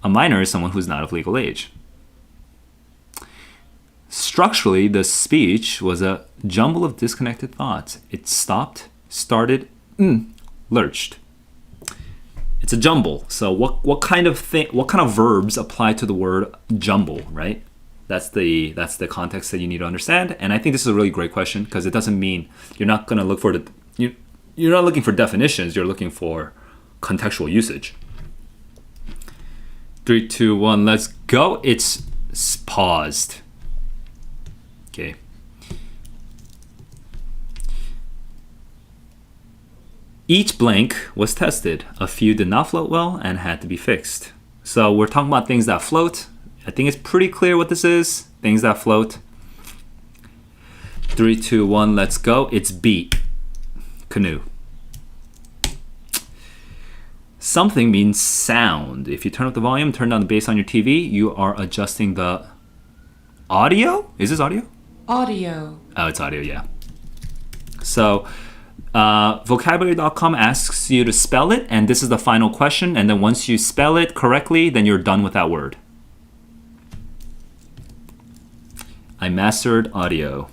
A minor is someone who's not of legal age. Structurally, the speech was a jumble of disconnected thoughts. It stopped, started, lurched. It's a jumble. So what kind of verbs apply to the word jumble, right? That's the context that you need to understand. And I think this is a really great question because it doesn't mean you're not going to look for you're not looking for definitions. You're looking for contextual usage. 3, 2, 1, let's go. It's paused. Okay. Each blank was tested. A few did not float well and had to be fixed. So we're talking about things that float. I think it's pretty clear what this is. Things that float. 3, 2, 1, let's go. It's B. Canoe. Something means sound. If you turn up the volume, turn down the bass on your TV, you are adjusting the audio? Is this audio? Audio. Oh, it's audio, yeah. So vocabulary.com asks you to spell it, and this is the final question. And then once you spell it correctly, then you're done with that word. I mastered audio.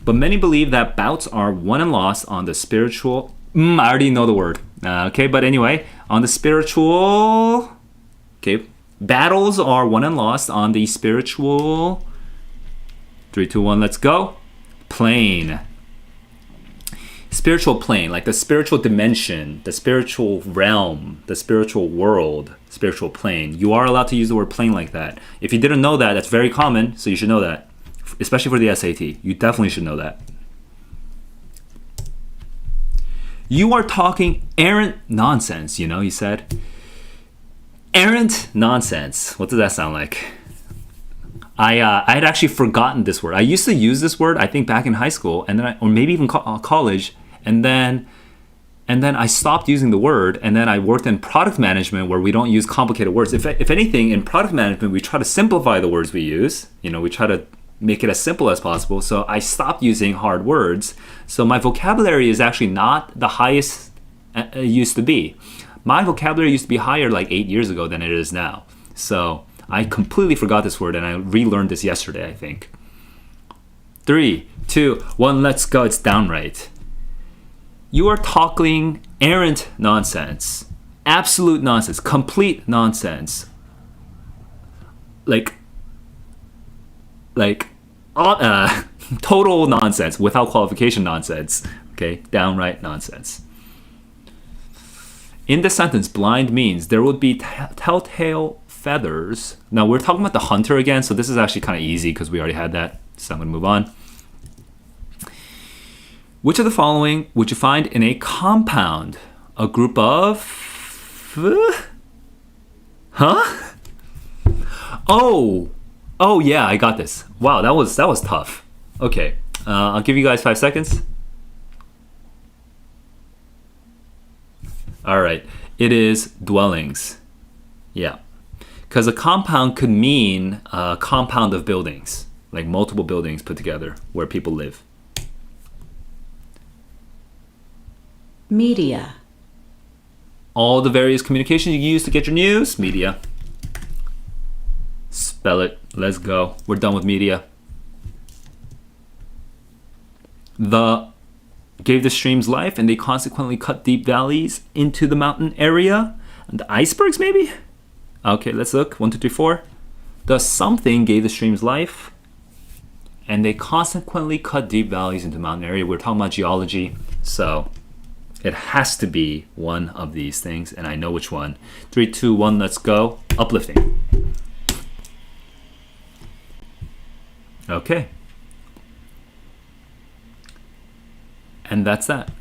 But many believe that bouts are won and lost on the spiritual... I already know the word. Okay, but anyway, on the spiritual... Okay, battles are won and lost on the spiritual... 3, 2, 1, let's go. Plane. Spiritual plane, like the spiritual dimension, the spiritual realm, the spiritual world, spiritual plane. You are allowed to use the word plane like that. If you didn't know that, that's very common, so you should know that. Especially for the SAT. You definitely should know that. You are talking errant nonsense, he said. Errant nonsense. What does that sound like? I had actually forgotten this word. I used to use this word, I think, back in high school, and then or maybe even college, And then I stopped using the word, and then I worked in product management where we don't use complicated words. If anything, in product management, we try to simplify the words we use. We try to make it as simple as possible. So I stopped using hard words. So my vocabulary is actually not the highest it used to be. My vocabulary used to be higher like 8 years ago than it is now. So I completely forgot this word, and I relearned this yesterday, I think. 3, 2, 1, let's go. It's downright. You are talking errant nonsense, absolute nonsense, complete nonsense, like total nonsense without qualification nonsense. Okay, downright nonsense. In this sentence, blind means there would be telltale feathers. Now we're talking about the hunter again, so this is actually kind of easy because we already had that. So I'm going to move on. Which of the following would you find in a compound? A group of... Huh? Oh yeah, I got this. Wow, that was tough. Okay, I'll give you guys 5 seconds. All right, it is dwellings. Yeah, because a compound could mean a compound of buildings, like multiple buildings put together where people live. Media. All the various communications you use to get your news. Media. Spell it. Let's go. We're done with media. The gave the streams life, and they consequently cut deep valleys into the mountain area. And the icebergs, maybe? Okay, let's look. 1, 2, 3, 4. The something gave the streams life, and they consequently cut deep valleys into the mountain area. We're talking about geology, so it has to be one of these things, and I know which one. 3, 2, 1, let's go. Uplifting. Okay. And that's that.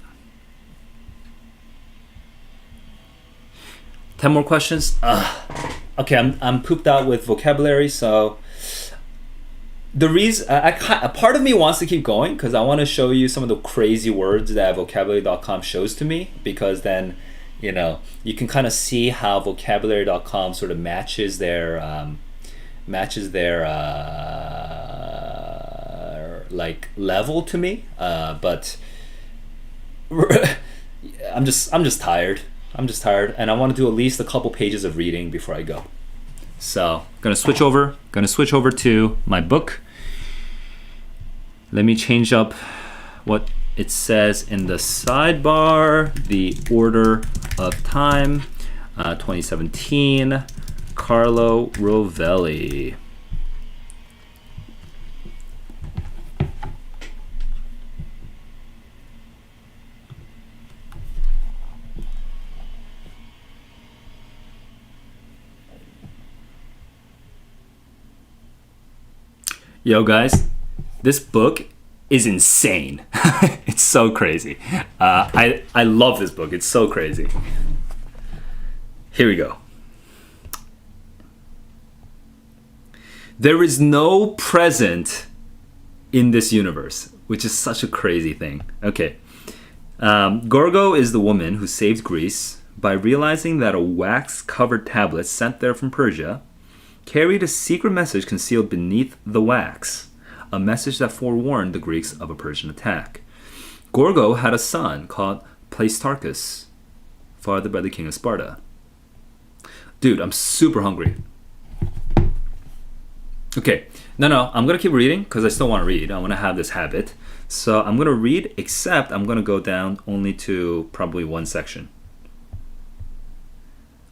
10 more questions. Okay, I'm pooped out with vocabulary, so the reason a part of me wants to keep going because I want to show you some of the crazy words that vocabulary.com shows to me, because then you can kind of see how vocabulary.com sort of matches their like level to me, but I'm just tired. And I want to do at least a couple pages of reading before I go. So gonna switch over to my book. Let me change up what it says in the sidebar. The Order of Time, 2017, Carlo Rovelli. Yo guys, this book is insane. It's so crazy. I love this book. It's so crazy. Here we go. There is no present in this universe, which is such a crazy thing. Okay. Gorgo is the woman who saved Greece by realizing that a wax-covered tablet sent there from Persia carried a secret message concealed beneath the wax, a message that forewarned the Greeks of a Persian attack. Gorgo had a son called Plaistarchus, fathered by the king of Sparta. Dude, I'm super hungry. Okay, no, I'm gonna keep reading because I still want to read. I want to have this habit. So I'm gonna read, except I'm gonna go down only to probably one section.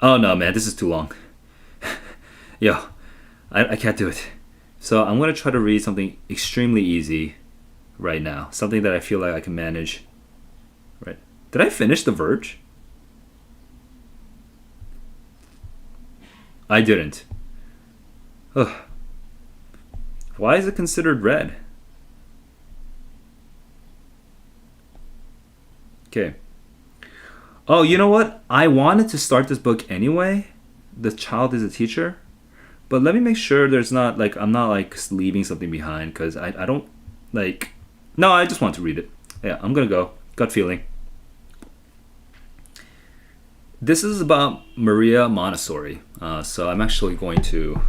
Oh no, man, this is too long. Yo, I can't do it. So I'm going to try to read something extremely easy right now. Something that I feel like I can manage. Right? Did I finish The Verge? I didn't. Ugh. Why is it considered red? Okay. Oh, you know what? I wanted to start this book anyway. The Child is a Teacher. But let me make sure there's not, like, I'm not, like, leaving something behind, because I don't, like, no, I just want to read it. Yeah, I'm going to go. Gut feeling. This is about Maria Montessori. So I'm actually going to.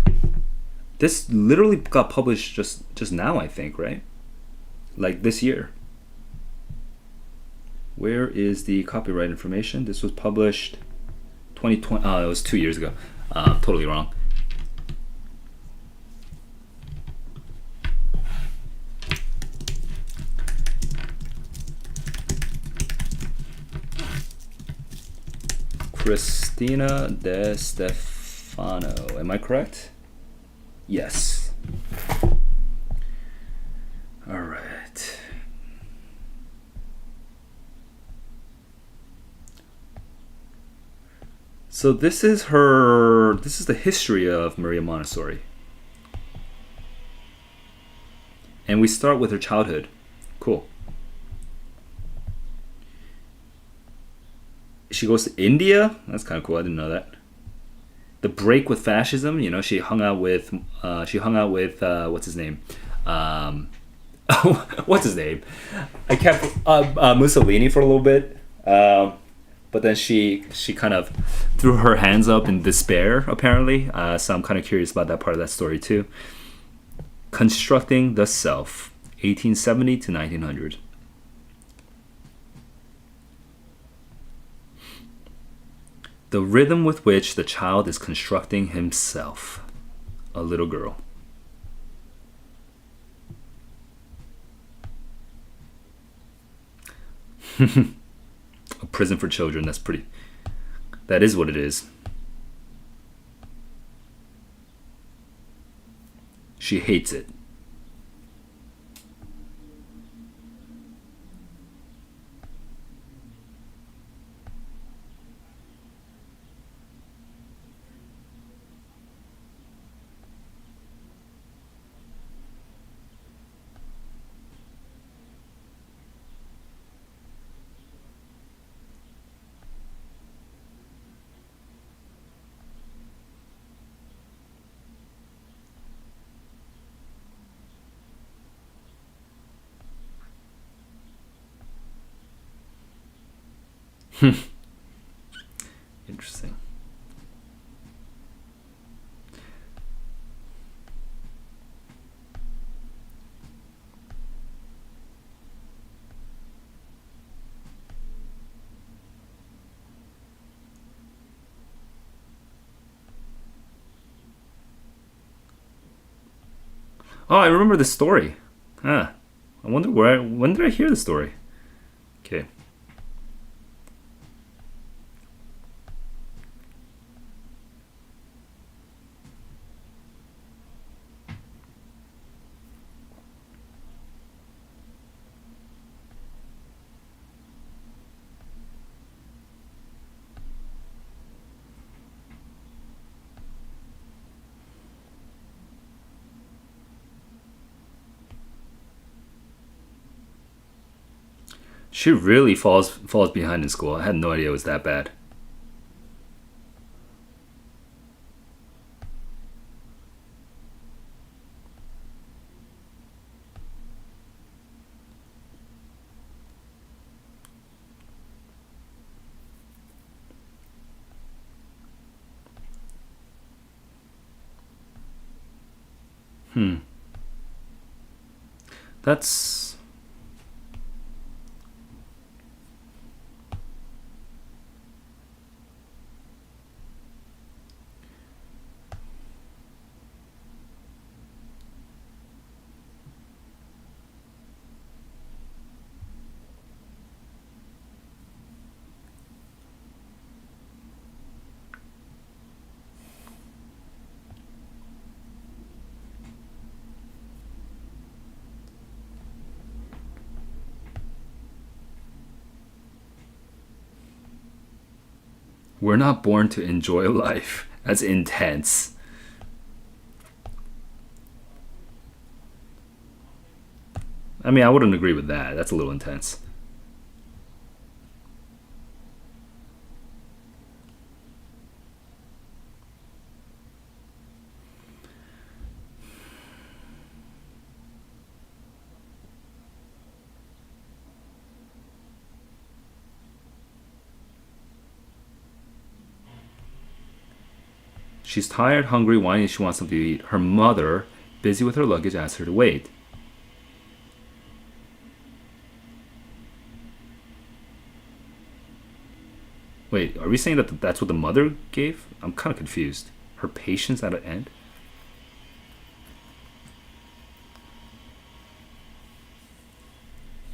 This literally got published just now, I think, right? Like this year. Where is the copyright information? This was published 2020. It was 2 years ago. Totally wrong. Christina De Stefano. Am I correct? Yes. All right. So this is the history of Maria Montessori. And we start with her childhood. Cool. She goes to India. That's kind of cool. I didn't know that. The break with fascism. She hung out with what's his name? What's his name? I kept Mussolini for a little bit. But then she kind of threw her hands up in despair, apparently. So I'm kind of curious about that part of that story too. Constructing the Self, 1870 to 1900. The rhythm with which the child is constructing himself. A little girl. A prison for children. That is what it is. She hates it. Interesting. Oh, I remember the story. I wonder when did I hear the story? Okay. She really falls behind in school. I had no idea it was that bad. That's We're not born to enjoy life. That's intense. I mean, I wouldn't agree with that. That's a little intense. She's tired, hungry, whining, she wants something to eat. Her mother, busy with her luggage, asks her to wait. Wait, are we saying that that's what the mother gave? I'm kind of confused. Her patience at an end?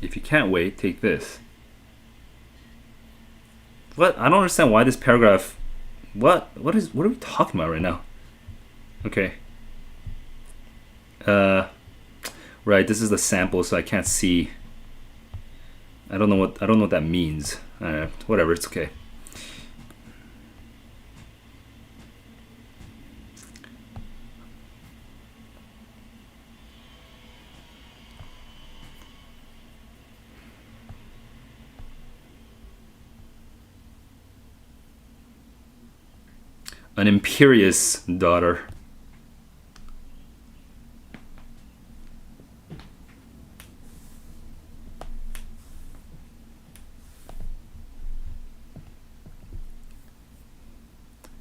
If you can't wait, take this. What? I don't understand why this paragraph... What are we talking about right now? Okay. Right, this is the sample, so I can't see. I don't know what that means. Whatever, it's okay. An imperious daughter.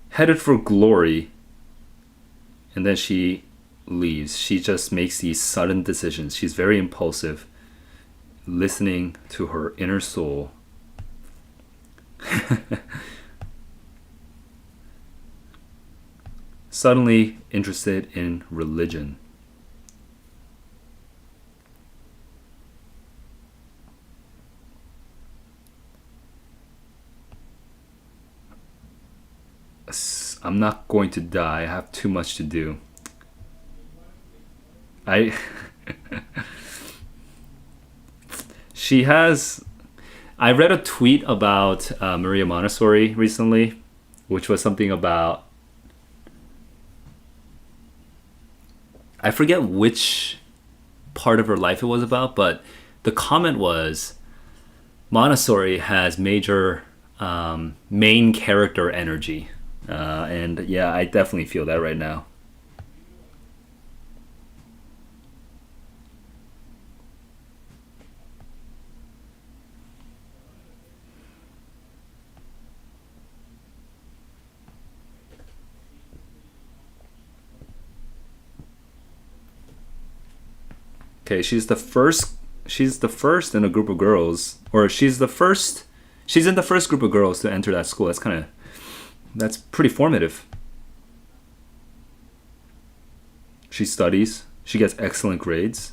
Headed for glory. And then she leaves. She just makes these sudden decisions. She's very impulsive. Listening to her inner soul. Suddenly interested in religion. I'm not going to die. I have too much to do. She has... I read a tweet about Maria Montessori recently, which was something about... I forget which part of her life it was about, but the comment was Montessori has major main character energy. And yeah, I definitely feel that right now. Okay, she's the first in a group of girls, or she's in the first group of girls to enter that school. That's pretty formative. She studies, she gets excellent grades.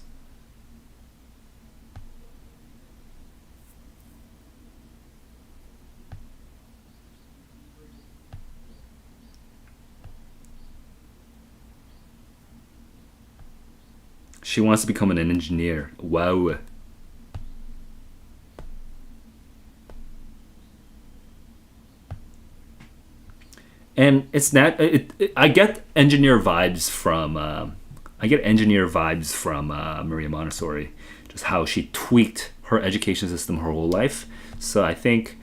She wants to become an engineer. Wow. And it's not. I get engineer vibes from. Maria Montessori, just how she tweaked her education system her whole life. So I think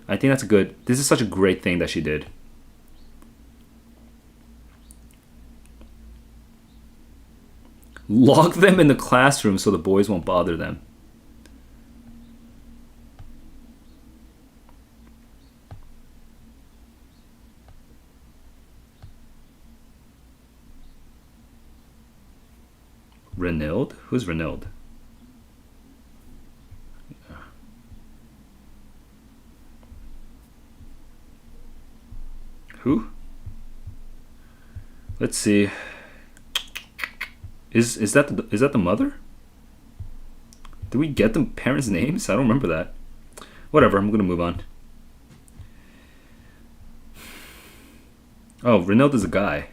that's a good. This is such a great thing that she did. Lock them in the classroom so the boys won't bother them. Renilde? Who's Renilde? Who? Let's see. Is that the mother? Do we get the parents' names? I don't remember that. Whatever, I'm gonna move on. Oh, Renilde is a guy.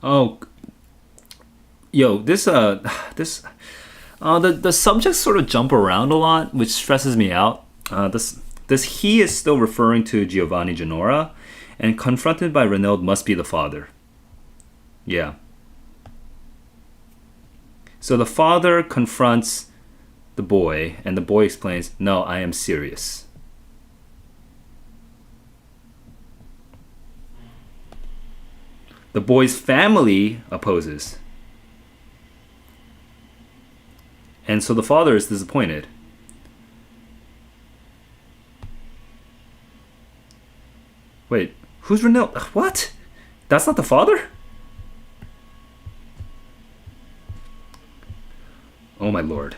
Oh, yo, the subjects sort of jump around a lot, which stresses me out. This he is still referring to Giovanni Genora, and confronted by Renilde must be the father. Yeah. So the father confronts the boy, and the boy explains, "No, I am serious." The boy's family opposes. And so the father is disappointed. Wait, who's Renil? What? That's not the father? Oh my lord.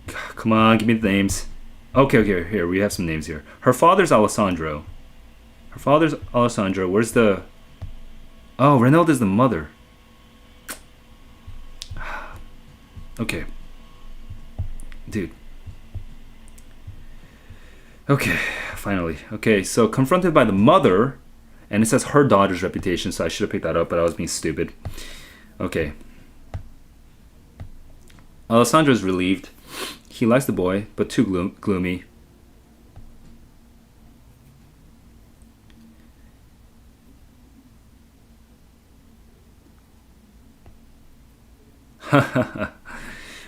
Come on, give me the names. Okay, here, we have some names here. Her father's Alessandro. Where's the... Oh, Renilda's the mother. Okay. Dude. Okay, finally. Okay, so confronted by the mother, and it says her daughter's reputation, so I should have picked that up, but I was being stupid. Okay. Alessandro's relieved. He likes the boy, but too gloomy.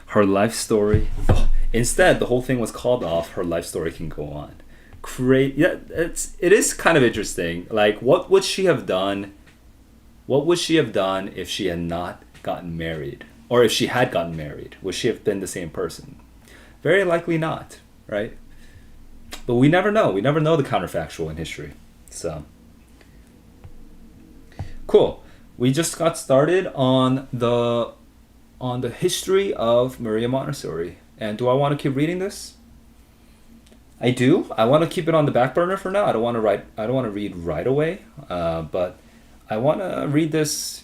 Her life story. Oh, instead, the whole thing was called off. Her life story can go on. Yeah, it is kind of interesting. Like, what would she have done? What would she have done if she had not gotten married, or if she had gotten married? Would she have been the same person? Very likely not, right? But we never know. We never know the counterfactual in history. So, cool. We just got started on the history of Maria Montessori. And do I want to keep reading this? I do. I want to keep it on the back burner for now. I don't want to read right away. But I want to read this.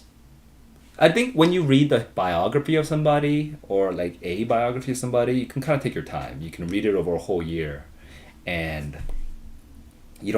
I think when you read the biography of somebody, or like a biography of somebody, you can kind of take your time. You can read it over a whole year and